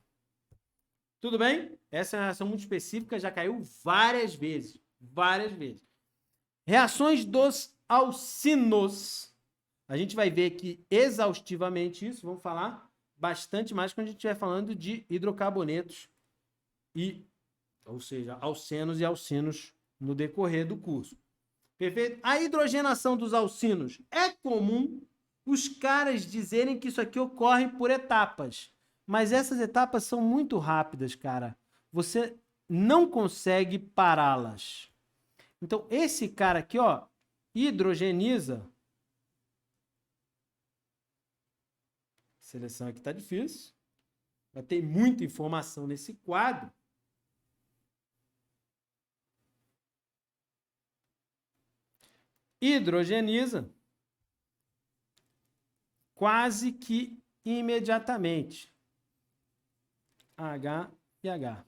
Tudo bem? Essa é uma reação muito específica, já caiu várias vezes. Várias vezes. Reações dos alcinos. A gente vai ver aqui exaustivamente isso. Vamos falar bastante mais quando a gente estiver falando de hidrocarbonetos, ou seja, alcenos e alcinos no decorrer do curso. Perfeito? A hidrogenação dos alcinos é comum os caras dizerem que isso aqui ocorre por etapas. Mas essas etapas são muito rápidas, cara. Você não consegue pará-las. Então, esse cara aqui, ó, hidrogeniza. A seleção aqui tá difícil. Vai ter muita informação nesse quadro. Hidrogeniza quase que imediatamente. H e H.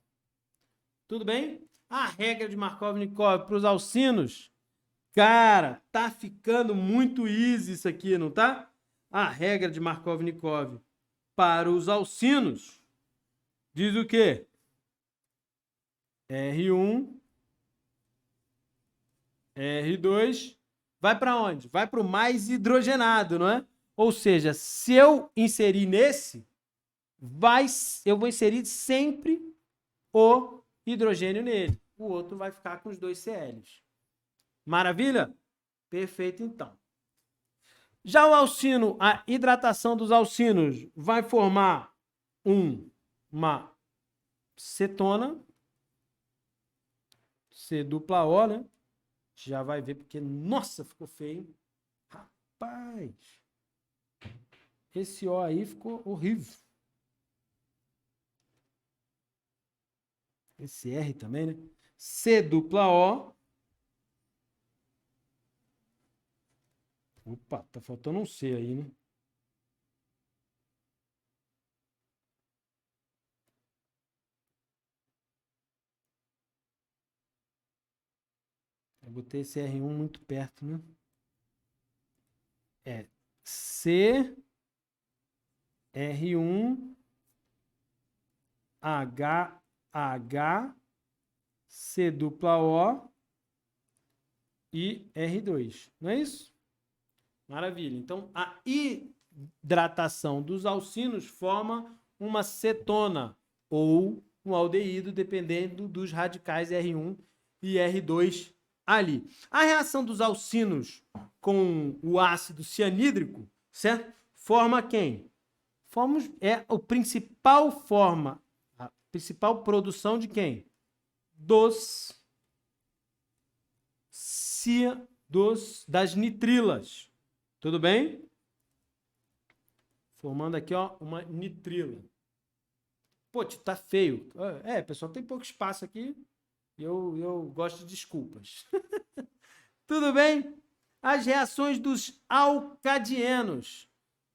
Tudo bem? A regra de Markov-Nikov para os alcinos. Cara, tá ficando muito easy isso aqui, não tá? A regra de Markov-Nikov para os alcinos diz o quê? R1, R2, vai para onde? Vai para o mais hidrogenado, não é? Ou seja, se eu inserir nesse, eu vou inserir sempre o hidrogênio nele. O outro vai ficar com os dois CLs. Maravilha? Perfeito, então. Já o alcino, a hidratação dos alcinos vai formar uma cetona, C dupla O, né? Já vai ver porque, nossa, ficou feio. Rapaz, esse O aí ficou horrível. Esse R também, né? C dupla O. Opa, tá faltando um C aí, né? Eu botei esse R1 muito perto, né? É C, R1, H, H, C dupla O e R2. Não é isso? Maravilha. Então, a hidratação dos alcinos forma uma cetona ou um aldeído, dependendo dos radicais R1 e R2 ali. A reação dos alcinos com o ácido cianídrico, certo? Forma quem? É a principal produção de quem? Das nitrilas. Tudo bem? Formando aqui, ó, uma nitrila. Pô, tá feio. Pessoal, tem pouco espaço aqui. Eu gosto de desculpas. Tudo bem? As reações dos alcadienos.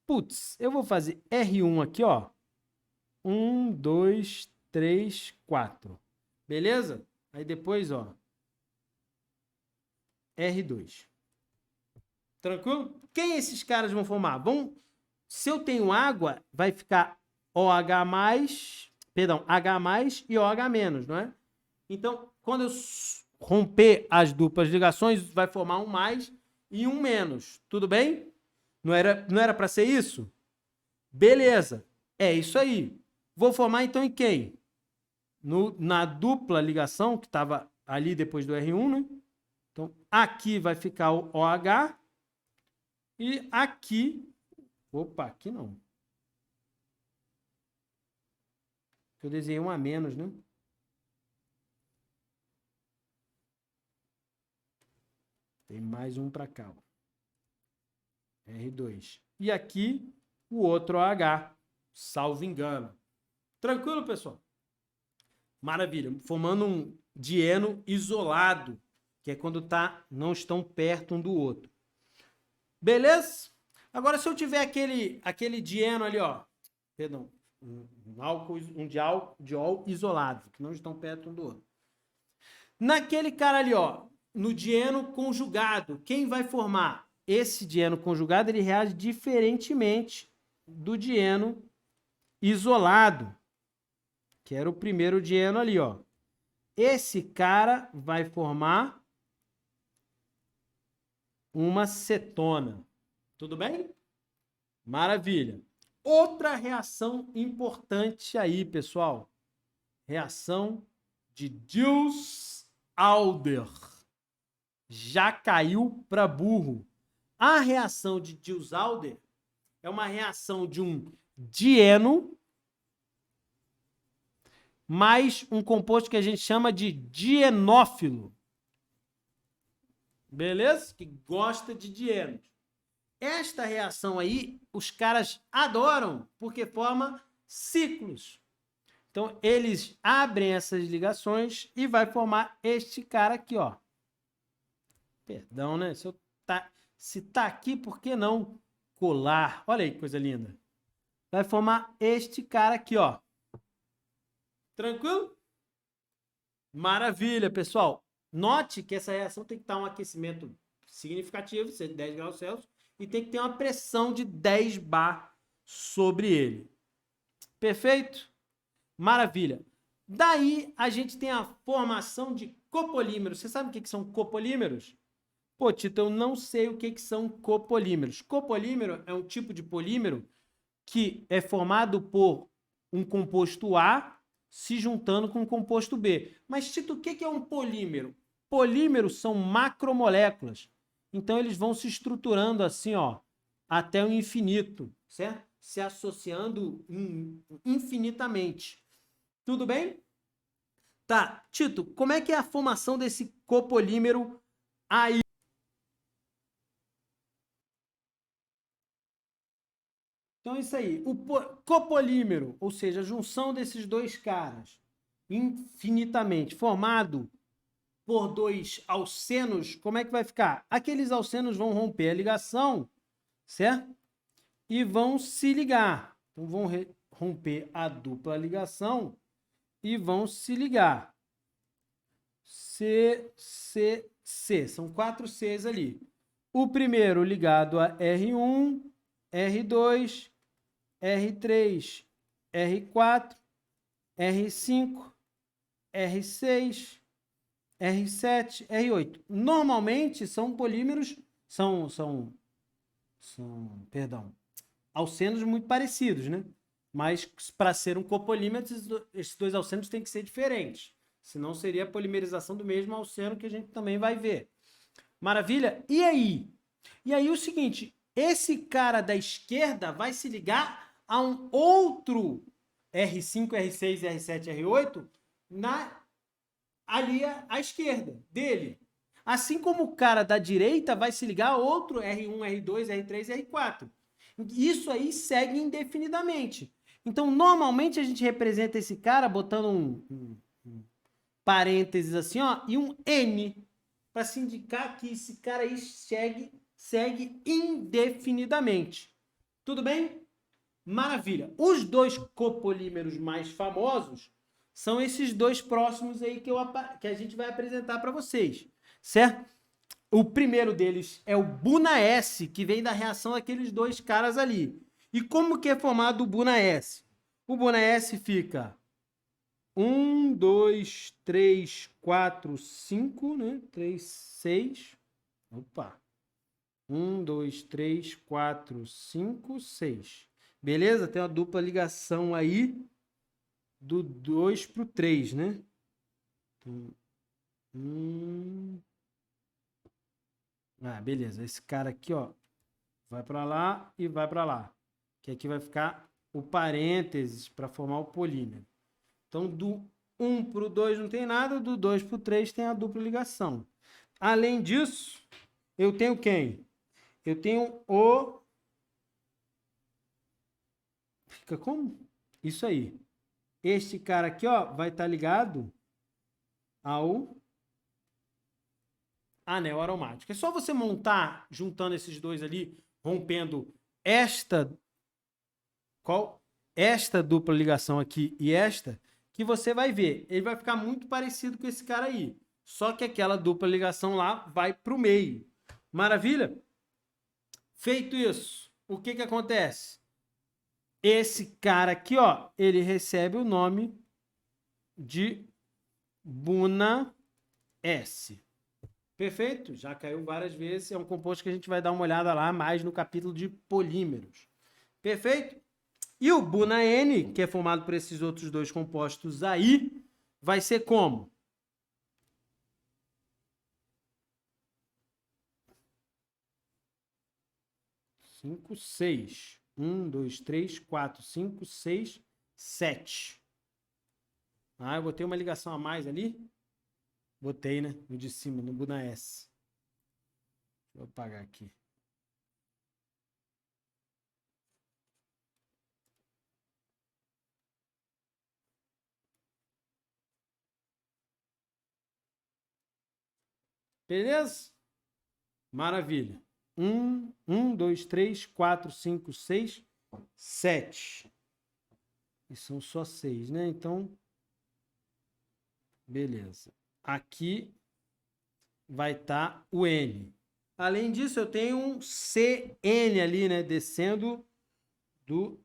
Putz, eu vou fazer R1 aqui, ó. 1, 2, 3, 4. Beleza? Aí depois, ó. R2. Tranquilo? Quem esses caras vão formar? Se eu tenho água, vai ficar OH+, perdão, H+ e OH-, não é? Então, quando eu romper as duplas ligações, vai formar um mais e um menos. Tudo bem? Não era para ser isso? Beleza. É isso aí. Vou formar então em quem? Na dupla ligação, que estava ali depois do R1, né? Então, aqui vai ficar o OH e aqui... Opa, aqui não. Eu desenhei um a menos, né? Tem mais um para cá. Ó. R2. E aqui o outro OH, salvo engano. Tranquilo, pessoal? Maravilha. Formando um dieno isolado, que é quando não estão perto um do outro. Beleza? Agora, se eu tiver aquele dieno ali, ó, perdão, um diol isolado, que não estão perto um do outro. Naquele cara ali, ó, no dieno conjugado, quem vai formar? Esse dieno conjugado, ele reage diferentemente do dieno isolado, que era o primeiro dieno ali, ó. Esse cara vai formar uma cetona. Tudo bem? Maravilha. Outra reação importante aí, pessoal. Reação de Diels-Alder. Já caiu para burro. A reação de Diels-Alder é uma reação de um dieno mais um composto que a gente chama de dienófilo. Beleza? Que gosta de dienos. Esta reação aí, os caras adoram, porque forma ciclos. Então, eles abrem essas ligações e vai formar este cara aqui, ó. Perdão, né? Se tá aqui, por que não colar? Olha aí que coisa linda. Vai formar este cara aqui, ó. Tranquilo? Maravilha, pessoal. Note que essa reação tem que estar um aquecimento significativo, de 10 graus Celsius, e tem que ter uma pressão de 10 bar sobre ele. Perfeito? Maravilha. Daí a gente tem a formação de copolímeros. Você sabe o que são copolímeros? Pô, Tito, eu não sei o que são copolímeros. Copolímero é um tipo de polímero que é formado por um composto A se juntando com um composto B. Mas, Tito, o que é um polímero? Polímeros são macromoléculas. Então, eles vão se estruturando assim, ó, até o infinito, certo? Se associando infinitamente. Tudo bem? Tá, Tito, como é que é a formação desse copolímero aí? Então é isso aí. O copolímero, ou seja, a junção desses dois caras, infinitamente, formado por dois alcenos, como é que vai ficar? Aqueles alcenos vão romper a ligação, certo? E vão se ligar. Então vão romper a dupla ligação e vão se ligar. C, C, C. São 4 Cs ali. O primeiro ligado a R1, R2, R3, R4, R5, R6, R7, R8. Normalmente são polímeros, são Perdão, alcenos muito parecidos, né? Mas para ser um copolímero, esses dois alcenos têm que ser diferentes. Senão seria a polimerização do mesmo alceno que a gente também vai ver. Maravilha? E aí? E aí o seguinte, esse cara da esquerda vai se ligar a um outro R5, R6, R7, R8 ali à esquerda dele. Assim como o cara da direita vai se ligar a outro R1, R2, R3, R4. Isso aí segue indefinidamente. Então, normalmente a gente representa esse cara botando um parênteses assim, ó, e um N, para se indicar que esse cara aí segue indefinidamente. Tudo bem? Maravilha. Os dois copolímeros mais famosos são esses dois próximos aí que a gente vai apresentar para vocês, certo? O primeiro deles é o Buna-S, que vem da reação daqueles dois caras ali. E como que é formado o Buna-S? O Buna-S fica 1, 2, 3, 4, 5, né? 3, 6. Opa. 1, 2, 3, 4, 5, 6. Beleza? Tem uma dupla ligação aí do 2 para o 3, né? Então, beleza. Esse cara aqui, ó, vai para lá e vai para lá. Que aqui vai ficar o parênteses para formar o polímero. Então, do 1 para o 2 não tem nada, do 2 para o 3 tem a dupla ligação. Além disso, eu tenho quem? Eu tenho o... Fica como? Isso aí. Este cara aqui, ó, vai estar ligado ao anel aromático. É só você montar, juntando esses dois ali, rompendo esta dupla ligação aqui e esta, que você vai ver. Ele vai ficar muito parecido com esse cara aí. Só que aquela dupla ligação lá vai para o meio. Maravilha? Feito isso, o que acontece? Esse cara aqui, ó, ele recebe o nome de Buna-S. Perfeito? Já caiu várias vezes. É um composto que a gente vai dar uma olhada lá mais no capítulo de polímeros. Perfeito? E o Buna-N, que é formado por esses outros dois compostos aí, vai ser como? Cinco, 6. 1, 2, 3, 4, 5, 6, 7. Eu botei uma ligação a mais ali. Botei, né? No de cima, no Buna-S. Vou apagar aqui. Beleza? Maravilha. 1, 2, 3, 4, 5, 6, 7. E são só 6, né? Então, beleza. Aqui vai estar o N. Além disso, eu tenho um CN ali, né? Descendo do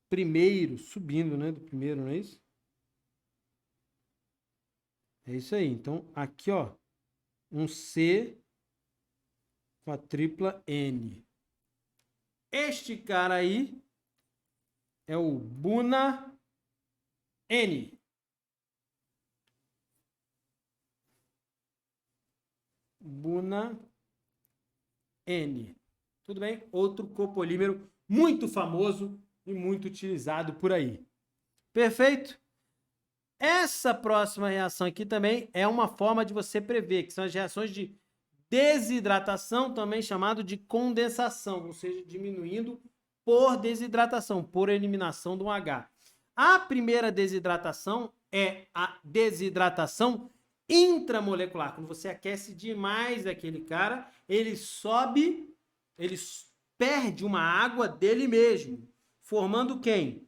primeiro, subindo, né? Do primeiro, não é isso? É isso aí. Então, aqui, ó, um C com a tripla N. Este cara aí é o Buna-N. Buna-N. Tudo bem? Outro copolímero muito famoso e muito utilizado por aí. Perfeito? Essa próxima reação aqui também é uma forma de você prever, que são as reações de desidratação, também chamado de condensação, ou seja, diminuindo por desidratação, por eliminação do H. A primeira desidratação é a desidratação intramolecular. Quando você aquece demais aquele cara, ele sobe, ele perde uma água dele mesmo, formando quem?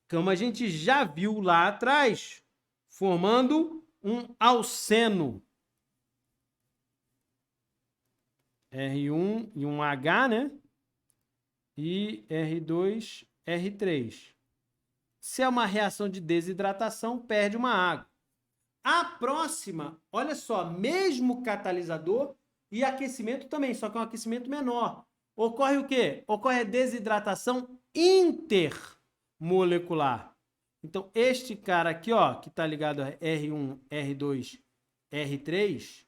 Como a gente já viu lá atrás, formando um alceno. R1 e um H, né? E R2, R3. Se é uma reação de desidratação, perde uma água. A próxima, olha só, mesmo catalisador e aquecimento também, só que é um aquecimento menor. Ocorre o quê? Ocorre a desidratação intermolecular. Então, este cara aqui, ó, que está ligado a R1, R2, R3,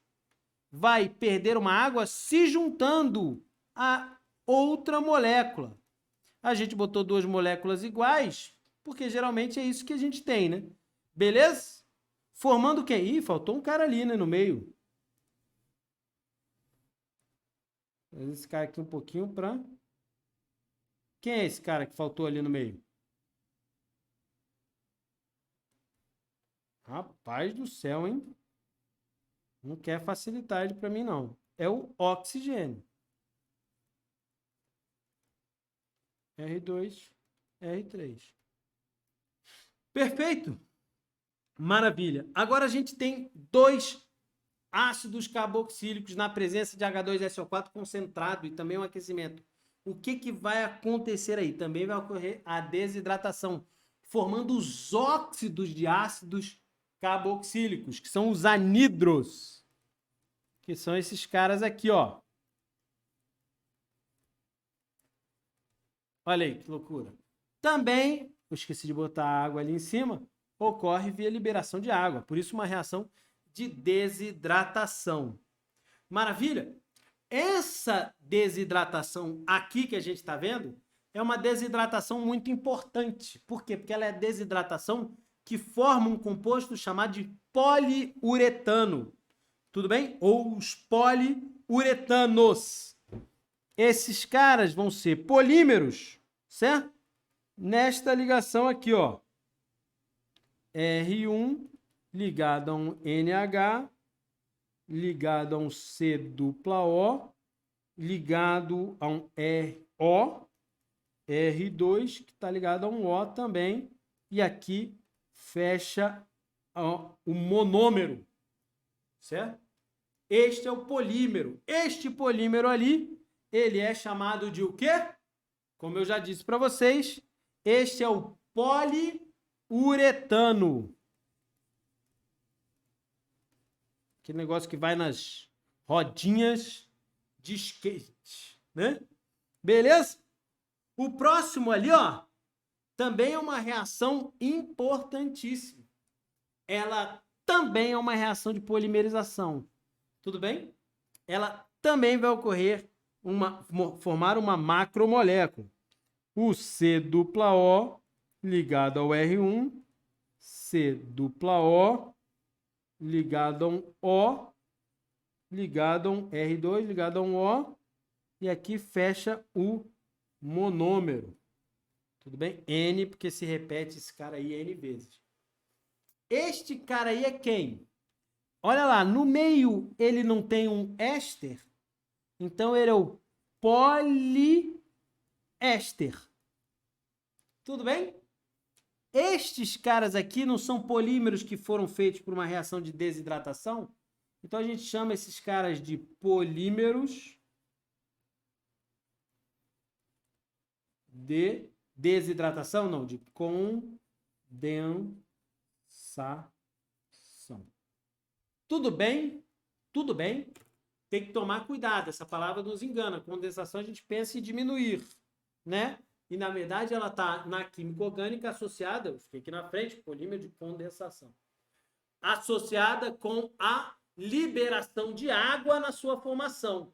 vai perder uma água se juntando a outra molécula. A gente botou duas moléculas iguais, porque geralmente é isso que a gente tem, né? Beleza? Formando quem? Ih, faltou um cara ali, né, no meio. Esse cara aqui um pouquinho para... Quem é esse cara que faltou ali no meio? Rapaz do céu, hein? Não quer facilitar ele para mim, não. É o oxigênio. R2, R3. Perfeito? Maravilha. Agora a gente tem dois ácidos carboxílicos na presença de H2SO4 concentrado e também um aquecimento. O que vai acontecer aí? Também vai ocorrer a desidratação, formando os óxidos de ácidos carboxílicos, que são os anidros, que são esses caras aqui, ó. Olha aí, que loucura. Também, eu esqueci de botar água ali em cima, ocorre via liberação de água. Por isso, uma reação de desidratação. Maravilha? Essa desidratação aqui que a gente está vendo é uma desidratação muito importante. Por quê? Porque ela é a desidratação que forma um composto chamado de poliuretano. Tudo bem? Ou os poliuretanos. Esses caras vão ser polímeros, certo? Nesta ligação aqui, ó. R1 ligado a um NH, ligado a um C dupla O, ligado a um RO, R2, que está ligado a um O também, e aqui fecha o monômero, certo? Este é o polímero. Este polímero ali, ele é chamado de o quê? Como eu já disse para vocês, este é o poliuretano. Aquele negócio que vai nas rodinhas de skate, né? Beleza? O próximo ali, ó, também é uma reação importantíssima. Ela também é uma reação de polimerização. Tudo bem? Ela também vai ocorrer formar uma macromolécula. O C dupla O ligado ao R1, C dupla O ligado a um O, ligado a um R2, ligado a um O, e aqui fecha o monômero. Tudo bem? N, porque se repete esse cara aí N vezes. Este cara aí é quem? Olha lá, no meio ele não tem um éster, então ele é o poliéster. Tudo bem? Estes caras aqui não são polímeros que foram feitos por uma reação de desidratação? Então a gente chama esses caras de polímeros de desidratação, não, de condensação. Tudo bem? Tudo bem? Tem que tomar cuidado, essa palavra nos engana. Condensação a gente pensa em diminuir, né? E, na verdade, ela está na química orgânica associada, eu fiquei aqui na frente, polímero de condensação, associada com a liberação de água na sua formação.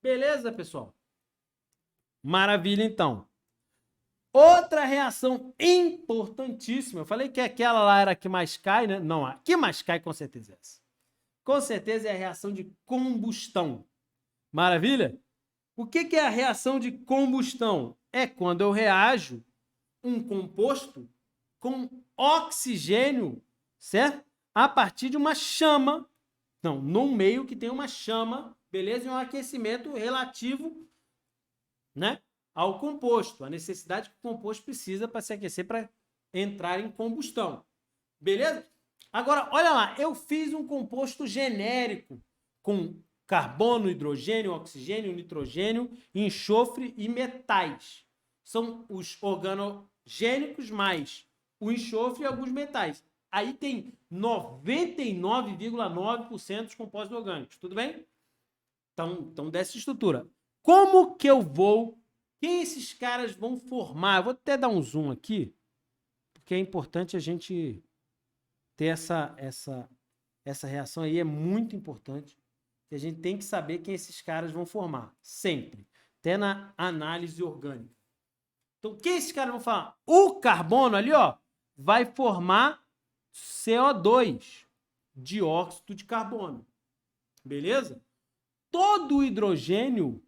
Beleza, pessoal? Maravilha, então. Outra reação importantíssima, eu falei que aquela lá era a que mais cai, né? Não, a que mais cai com certeza é essa. Com certeza é a reação de combustão. Maravilha? O que é a reação de combustão? É quando eu reajo um composto com oxigênio, certo? A partir de uma chama, não, num meio que tem uma chama, beleza? E um aquecimento relativo, né, ao composto, a necessidade que o composto precisa para se aquecer, para entrar em combustão. Beleza? Agora, olha lá, eu fiz um composto genérico com carbono, hidrogênio, oxigênio, nitrogênio, enxofre e metais. São os organogênicos mais o enxofre e alguns metais. Aí tem 99,9% dos compostos orgânicos. Tudo bem? Então, dessa estrutura. como que eu vou... Quem esses caras vão formar? Eu vou até dar um zoom aqui, porque é importante a gente ter essa reação aí, é muito importante. A gente tem que saber quem esses caras vão formar, sempre. Até na análise orgânica. Então, o que esses caras vão falar? O carbono ali, ó, vai formar CO2, dióxido de carbono. Beleza? Todo o hidrogênio,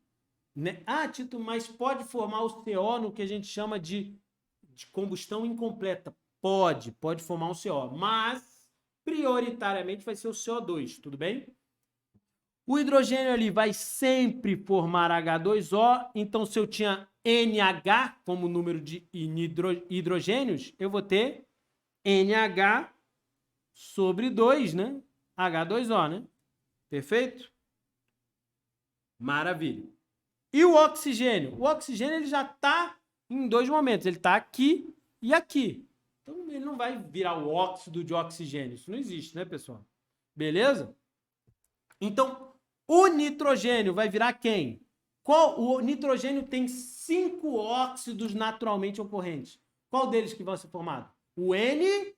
né? Ah, Tito, mas pode formar o CO no que a gente chama de combustão incompleta. Pode formar um CO, mas prioritariamente vai ser o CO2, tudo bem? O hidrogênio ali vai sempre formar H2O, então se eu tinha NH como número de hidrogênios, eu vou ter NH sobre 2, né? H2O, né? Perfeito? Maravilha. E o oxigênio? O oxigênio ele já está em dois momentos, ele está aqui e aqui. Então ele não vai virar o óxido de oxigênio, isso não existe, né, pessoal? Beleza? Então, o nitrogênio vai virar quem? O nitrogênio tem 5 óxidos naturalmente ocorrentes. Qual deles que vai ser formado? O N2,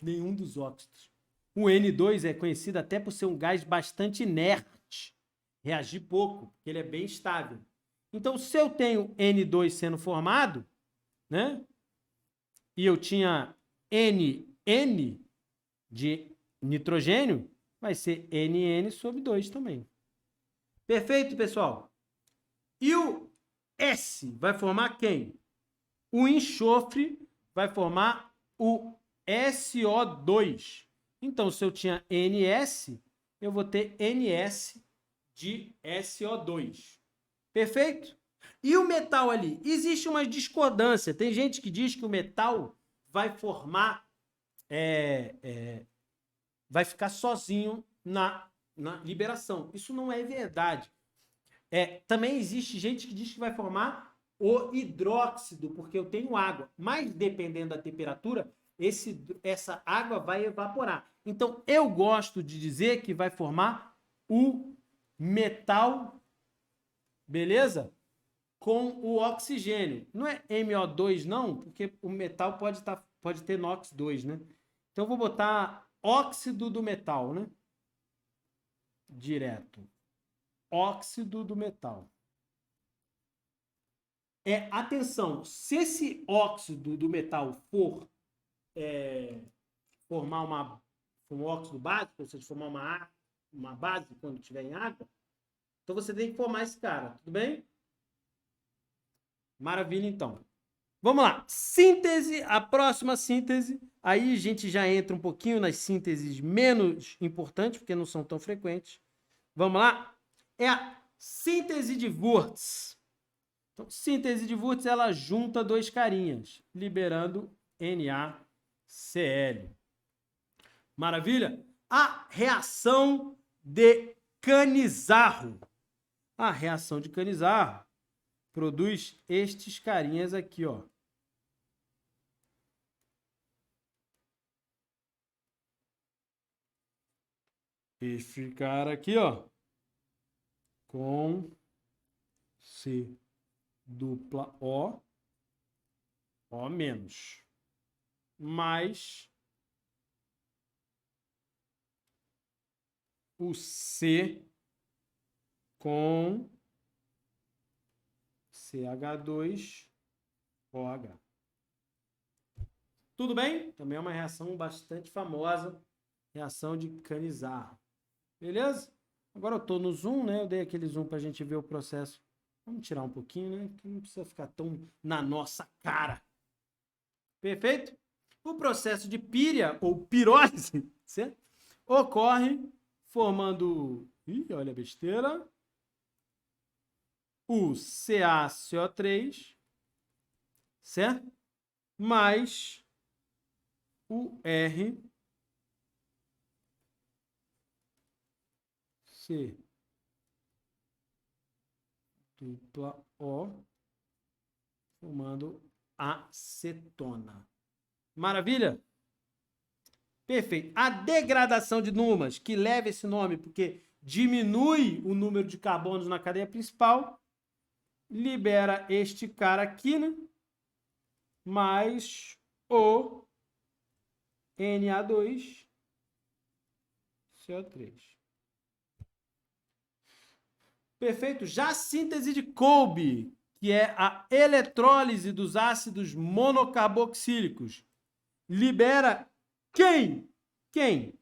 nenhum dos óxidos. O N2 é conhecido até por ser um gás bastante inerte, reagir pouco, porque ele é bem estável. Então, se eu tenho N2 sendo formado, né? E eu tinha NN de nitrogênio, vai ser NN sobre 2 também. Perfeito, pessoal? E o S vai formar quem? O enxofre vai formar o SO2. Então, se eu tinha NS, eu vou ter NS de SO2. Perfeito? E o metal ali? Existe uma discordância. Tem gente que diz que o metal vai formar... vai ficar sozinho na liberação. Isso não é verdade. Também existe gente que diz que vai formar o hidróxido, porque eu tenho água. Mas, dependendo da temperatura, essa água vai evaporar. Então, eu gosto de dizer que vai formar o metal, beleza? Com o oxigênio. Não é MO2, não, porque o metal pode ter NOx2, né? Então, eu vou botar óxido do metal, né? Direto. Óxido do metal. Atenção, se esse óxido do metal for formar um óxido básico, ou seja, formar uma base quando estiver em água, então você tem que formar esse cara, tudo bem? Maravilha, então. Vamos lá. Síntese, a próxima síntese. Aí a gente já entra um pouquinho nas sínteses menos importantes, porque não são tão frequentes. Vamos lá? É a síntese de Wurtz. Então, síntese de Wurtz, ela junta dois carinhas, liberando NaCl. Maravilha? A reação de Cannizzaro. A reação de Cannizzaro produz estes carinhas aqui, ó. Este cara aqui, ó, com C dupla O menos, mais o C com CH2OH. Tudo bem? Também é uma reação bastante famosa, reação de Cannizzaro. Beleza? Agora eu estou no zoom, né? Eu dei aquele zoom para a gente ver o processo. Vamos tirar um pouquinho, né? Que não precisa ficar tão na nossa cara. Perfeito? O processo de píria, ou pirólise, certo? Ocorre formando... Ih, olha a besteira. O CaCO3, certo? Mais o R... C dupla O, formando acetona. Maravilha? Perfeito. A degradação de Numas, que leva esse nome, porque diminui o número de carbonos na cadeia principal, libera este cara aqui, né? Mais o Na2, CO3. Perfeito? Já a síntese de Kolbe, que é a eletrólise dos ácidos monocarboxílicos, libera quem? Quem?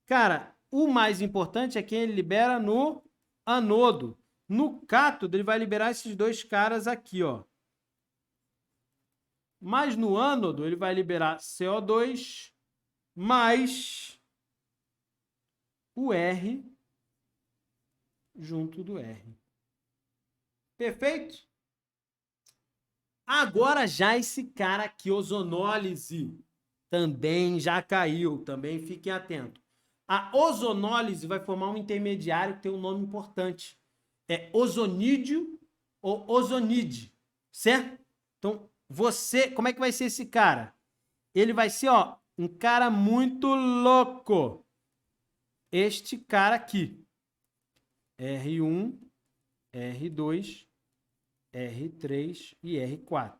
Cara, o mais importante é quem ele libera no anodo. No cátodo, ele vai liberar esses dois caras aqui, ó. Mas no ânodo, ele vai liberar CO2 mais o R junto do R. Perfeito? Agora já esse cara aqui, ozonólise, também já caiu. Também fiquem atentos. A ozonólise vai formar um intermediário que tem um nome importante. É ozonídeo ou ozonide, certo? Então, você, como é que vai ser esse cara? Ele vai ser, ó, um cara muito louco. Este cara aqui. R1, R2, R3 e R4.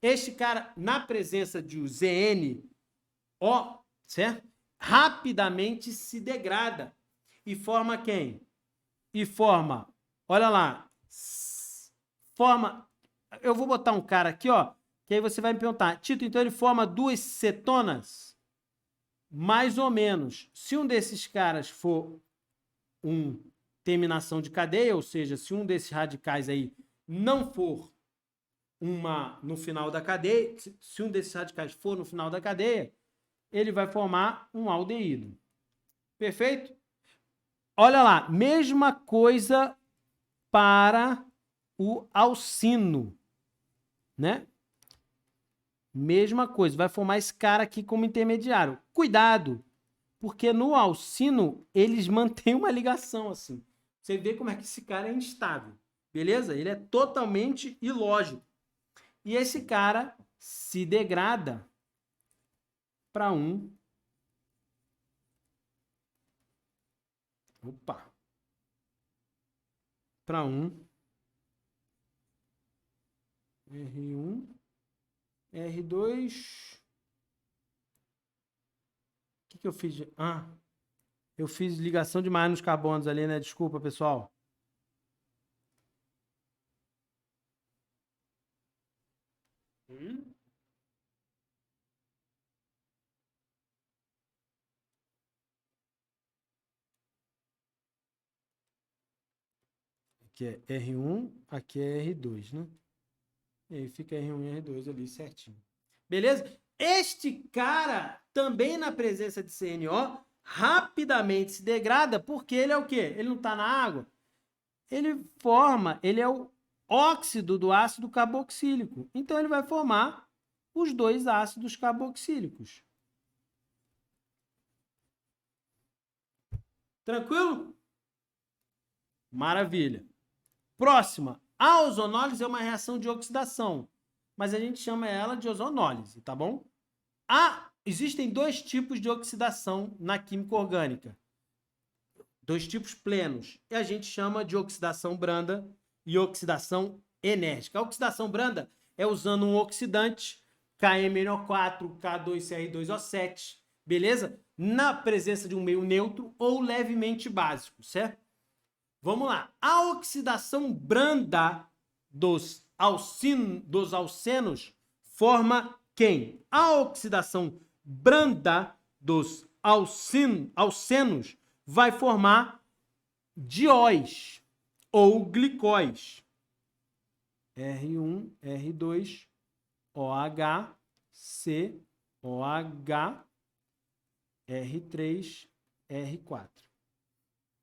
Este cara, na presença de ZNO, certo? Rapidamente se degrada e forma quem? E forma, olha lá, forma, eu vou botar um cara aqui, ó, que aí você vai me perguntar, Tito, então ele forma duas cetonas? Mais ou menos. Se um desses caras for terminação de cadeia, ou seja, se um desses radicais aí não for no final da cadeia, se um desses radicais for no final da cadeia, ele vai formar um aldeído. Perfeito? Olha lá, mesma coisa para o alcino, né? Mesma coisa, vai formar esse cara aqui como intermediário. Cuidado, porque no alcino eles mantêm uma ligação assim. Você vê como é que esse cara é instável, beleza? Ele é totalmente ilógico. E esse cara se degrada para para R1, R2. O que eu fiz? Eu fiz ligação demais nos carbonos ali, né? Desculpa, pessoal. Aqui é R1, aqui é R2, né? E aí fica R1 e R2 ali certinho. Beleza? Este cara, também na presença de CNO, rapidamente se degrada porque ele é o quê? Ele não está na água. Ele é o óxido do ácido carboxílico. Então ele vai formar os dois ácidos carboxílicos. Tranquilo? Maravilha. Próxima. A ozonólise é uma reação de oxidação, mas a gente chama ela de ozonólise, tá bom? Existem dois tipos de oxidação na química orgânica. Dois tipos plenos. E a gente chama de oxidação branda e oxidação enérgica. A oxidação branda é usando um oxidante, KMNO4, K2CR2O7, beleza? Na presença de um meio neutro ou levemente básico, certo? Vamos lá. A oxidação branda dos alcenos forma quem? A oxidação branda dos alcenos vai formar dióis ou glicóis. R1, R2, OH, COH, R3, R4.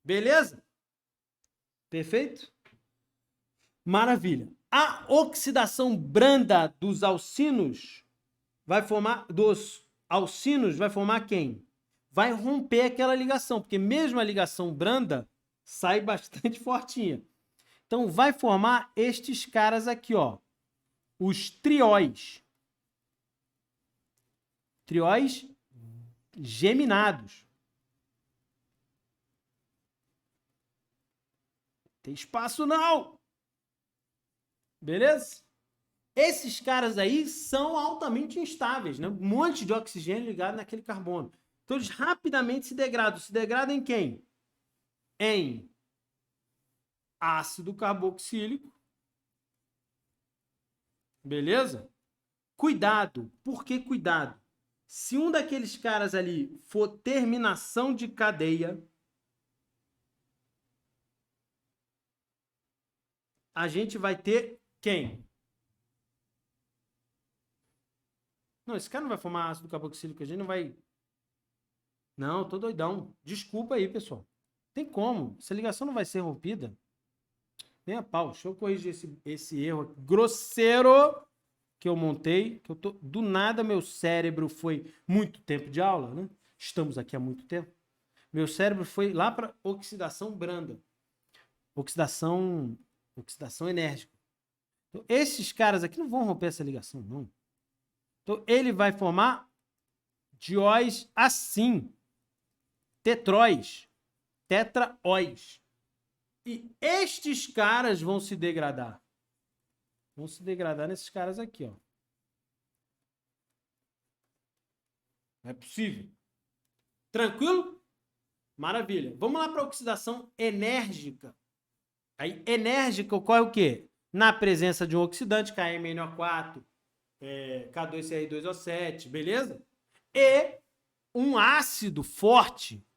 Beleza? Perfeito? Maravilha. A oxidação branda dos alcinos vai formar quem? Vai romper aquela ligação, porque mesmo a ligação branda sai bastante fortinha. Então vai formar estes caras aqui, ó, os trióis. Trióis geminados. ter espaço, não! Beleza? Esses caras aí são altamente instáveis, né? Um monte de oxigênio ligado naquele carbono. Então, eles rapidamente se degradam. Se degradam em quem? Em ácido carboxílico. Beleza? Cuidado. Por que cuidado? Se um daqueles caras ali for terminação de cadeia, a gente vai ter quem? Não, esse cara não vai formar ácido carboxílico, a gente não vai... Não, tô doidão. Desculpa aí, pessoal. Tem como. Essa ligação não vai ser rompida. Nem a pau. Deixa eu corrigir esse erro grosseiro que eu montei. Que eu tô... Do nada, meu cérebro foi muito tempo de aula, né? Estamos aqui há muito tempo. Meu cérebro foi lá para oxidação branda. Oxidação enérgica. Então, esses caras aqui não vão romper essa ligação, não. Então, ele vai formar dióis assim. Tetróis. Tetraóis. E estes caras vão se degradar. Vão se degradar nesses caras aqui, ó. Não é possível. Tranquilo? Maravilha. Vamos lá para a oxidação enérgica. Aí, enérgica ocorre o quê? Na presença de um oxidante, KMNO4, K2CR2O7, beleza? E um ácido forte,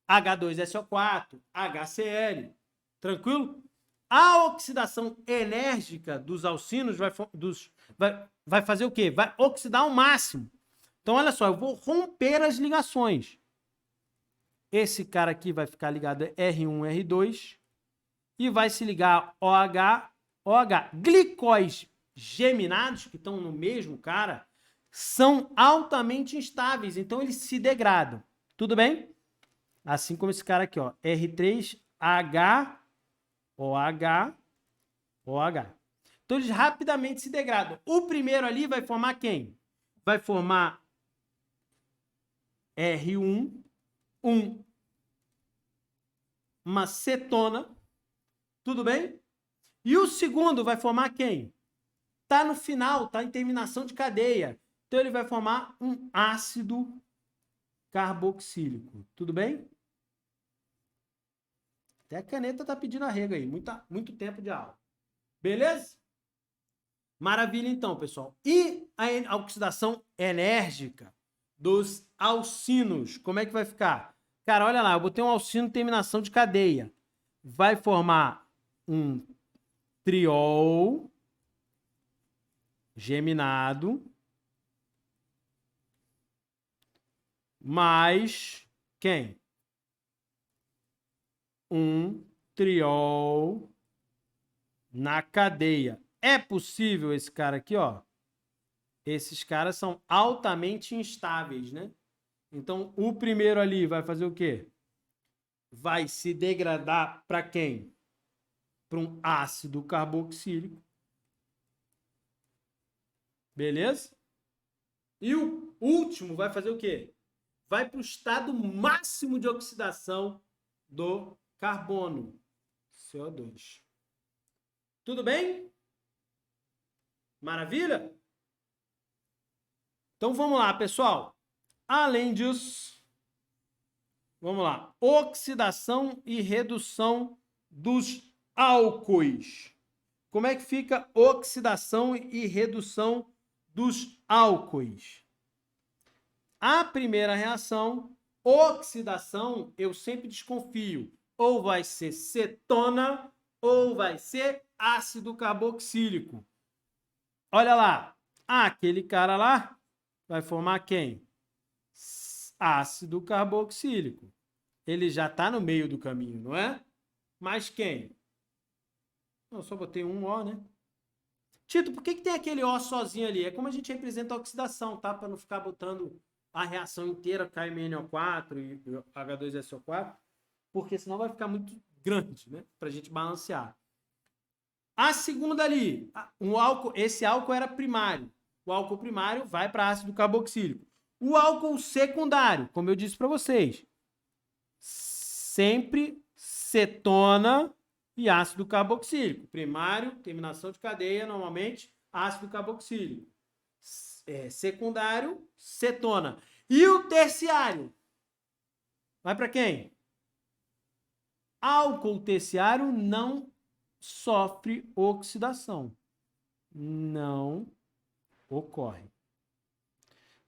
H2SO4, HCl. Tranquilo? A oxidação enérgica dos alcinos vai fazer o quê? Vai oxidar ao máximo. Então, olha só, eu vou romper as ligações. Esse cara aqui vai ficar ligado a R1, R2 e vai se ligar OH, OH. Glicóis geminados, que estão no mesmo cara, são altamente instáveis, então eles se degradam. Tudo bem? Assim como esse cara aqui, ó, R3H, OH, OH. Então eles rapidamente se degradam. O primeiro ali vai formar quem? Vai formar R1, uma cetona. Tudo bem? E o segundo vai formar quem? Tá no final, tá em terminação de cadeia. Então ele vai formar um ácido carboxílico. Tudo bem? Até a caneta tá pedindo arrego aí. Muito tempo de aula. Beleza? Maravilha, então, pessoal. E a oxidação enérgica dos alcinos, como é que vai ficar? Cara, olha lá, eu botei um alcino em terminação de cadeia. Vai formar um triol geminado mais quem? Um triol na cadeia. É possível esse cara aqui, ó? Esses caras são altamente instáveis, né? Então, o primeiro ali vai fazer o quê? Vai se degradar para quem? Para um ácido carboxílico. Beleza? E o último vai fazer o quê? Vai para o estado máximo de oxidação do carbono, CO2. Tudo bem? Maravilha? Então vamos lá, pessoal. Além disso, vamos lá. Oxidação e redução dos álcoois. Como é que fica oxidação e redução dos álcoois? A primeira reação, oxidação, eu sempre desconfio. Ou vai ser cetona ou vai ser ácido carboxílico. Olha lá. Aquele cara lá vai formar quem? Ácido carboxílico. Ele já está no meio do caminho, não é? Mas quem? Eu só botei um O, né? Tito, por que tem aquele O sozinho ali? É como a gente representa a oxidação, tá? Para não ficar botando a reação inteira, KMNO4 e H2SO4, porque senão vai ficar muito grande, né? Para a gente balancear. A segunda ali, esse álcool era primário. O álcool primário vai para ácido carboxílico. O álcool secundário, como eu disse para vocês, sempre cetona e ácido carboxílico. Primário, terminação de cadeia, normalmente, ácido carboxílico. Secundário, cetona. E o terciário? Vai para quem? Álcool terciário não sofre oxidação. Não ocorre.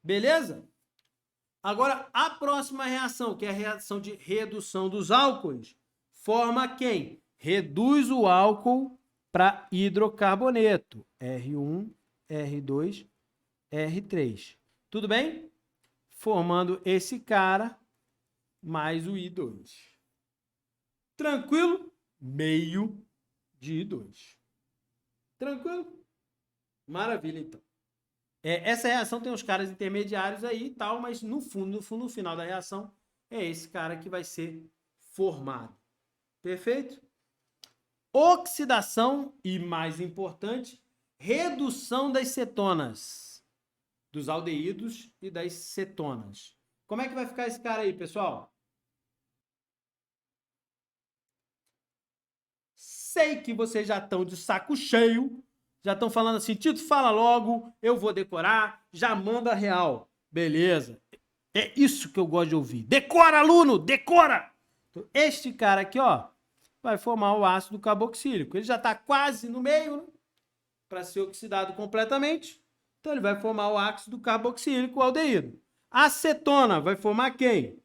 Beleza? Agora, a próxima reação, que é a reação de redução dos álcoois, forma quem? Reduz o álcool para hidrocarboneto. R1, R2, R3. Tudo bem? Formando esse cara mais o I2. Tranquilo? Meio de I2. Tranquilo? Maravilha, então. Essa reação tem os caras intermediários aí e tal, mas no final da reação, é esse cara que vai ser formado. Perfeito? Oxidação e, mais importante, redução das cetonas, dos aldeídos e das cetonas. Como é que vai ficar esse cara aí, pessoal? Sei que vocês já estão de saco cheio, já estão falando assim, Tito, fala logo, eu vou decorar, já manda real. Beleza. É isso que eu gosto de ouvir. Decora, aluno, decora! Então, este cara aqui, ó, vai formar o ácido carboxílico. Ele já está quase no meio, né, para ser oxidado completamente. Então, ele vai formar o ácido carboxílico, o aldeído. A acetona vai formar quem?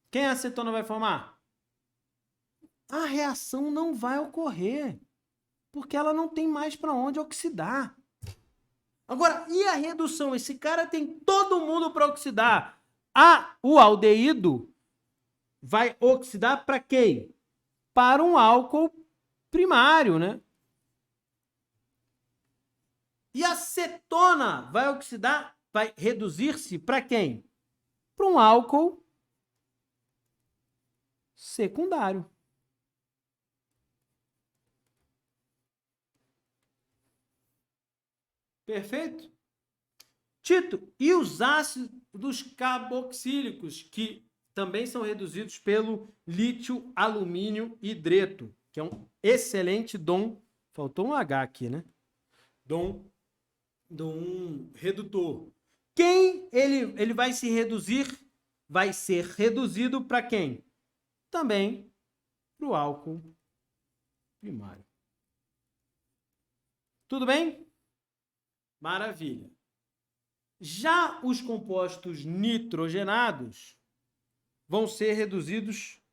Quem a acetona vai formar? A reação não vai ocorrer, porque ela não tem mais para onde oxidar. Agora, e a redução? Esse cara tem todo mundo para oxidar. O aldeído vai oxidar para quem? Para um álcool primário, né? E a cetona vai oxidar, vai reduzir-se para quem? Para um álcool secundário. Perfeito? Tito, e os ácidos carboxílicos, que também são reduzidos pelo lítio alumínio hidreto, que é um excelente dom. Faltou um H aqui, né? Dom redutor. Quem ele vai se reduzir? Vai ser reduzido para quem? Também para o álcool primário. Tudo bem? Maravilha. Já os compostos nitrogenados vão ser reduzidos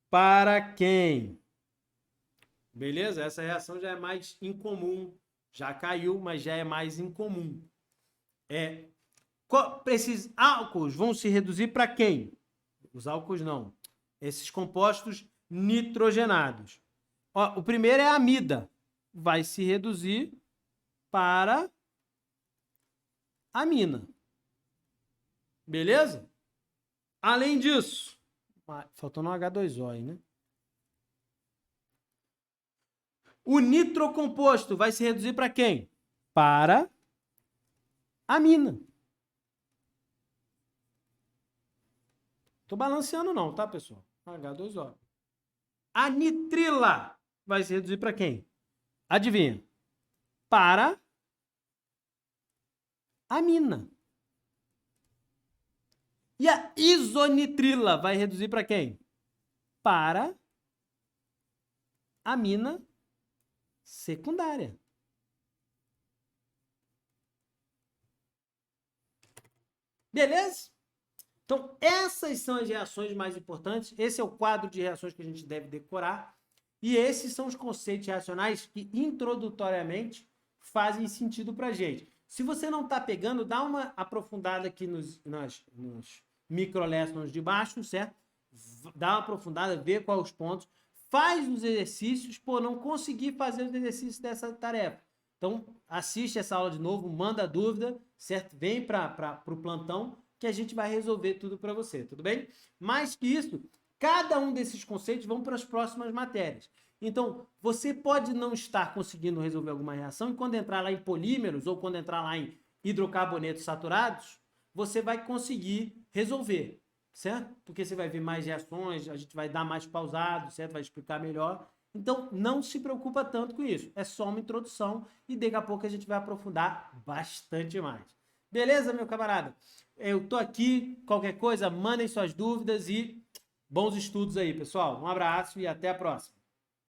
para quem? Beleza? Essa reação já é mais incomum. Já caiu, mas já é mais incomum. Esses álcools vão se reduzir para quem? Os álcools não. Esses compostos nitrogenados. O primeiro é a amida. Vai se reduzir para amina. Beleza? Além disso, faltou no H2O aí, né? O nitrocomposto vai se reduzir para quem? Para amina. Tô balanceando não, tá, pessoal? H2O. A nitrila vai se reduzir para quem? Adivinha? Para amina. E a isonitrila vai reduzir para quem? Para amina secundária. Beleza? Então, essas são as reações mais importantes. Esse é o quadro de reações que a gente deve decorar. E esses são os conceitos reacionais que, introdutoriamente, fazem sentido para a gente. Se você não está pegando, dá uma aprofundada aqui nos microlessons de baixo, certo? Dá uma aprofundada, vê quais os pontos, faz os exercícios, não consegui fazer os exercícios dessa tarefa. Então, assiste essa aula de novo, manda dúvida, certo? Vem para o plantão que a gente vai resolver tudo para você, tudo bem? Mais que isso, cada um desses conceitos vão para as próximas matérias. Então, você pode não estar conseguindo resolver alguma reação e quando entrar lá em polímeros ou quando entrar lá em hidrocarbonetos saturados, você vai conseguir resolver, certo? Porque você vai ver mais reações, a gente vai dar mais pausado, certo? Vai explicar melhor. Então, não se preocupa tanto com isso. É só uma introdução e daqui a pouco a gente vai aprofundar bastante mais. Beleza, meu camarada? Eu tô aqui. Qualquer coisa, mandem suas dúvidas e bons estudos aí, pessoal. Um abraço e até a próxima.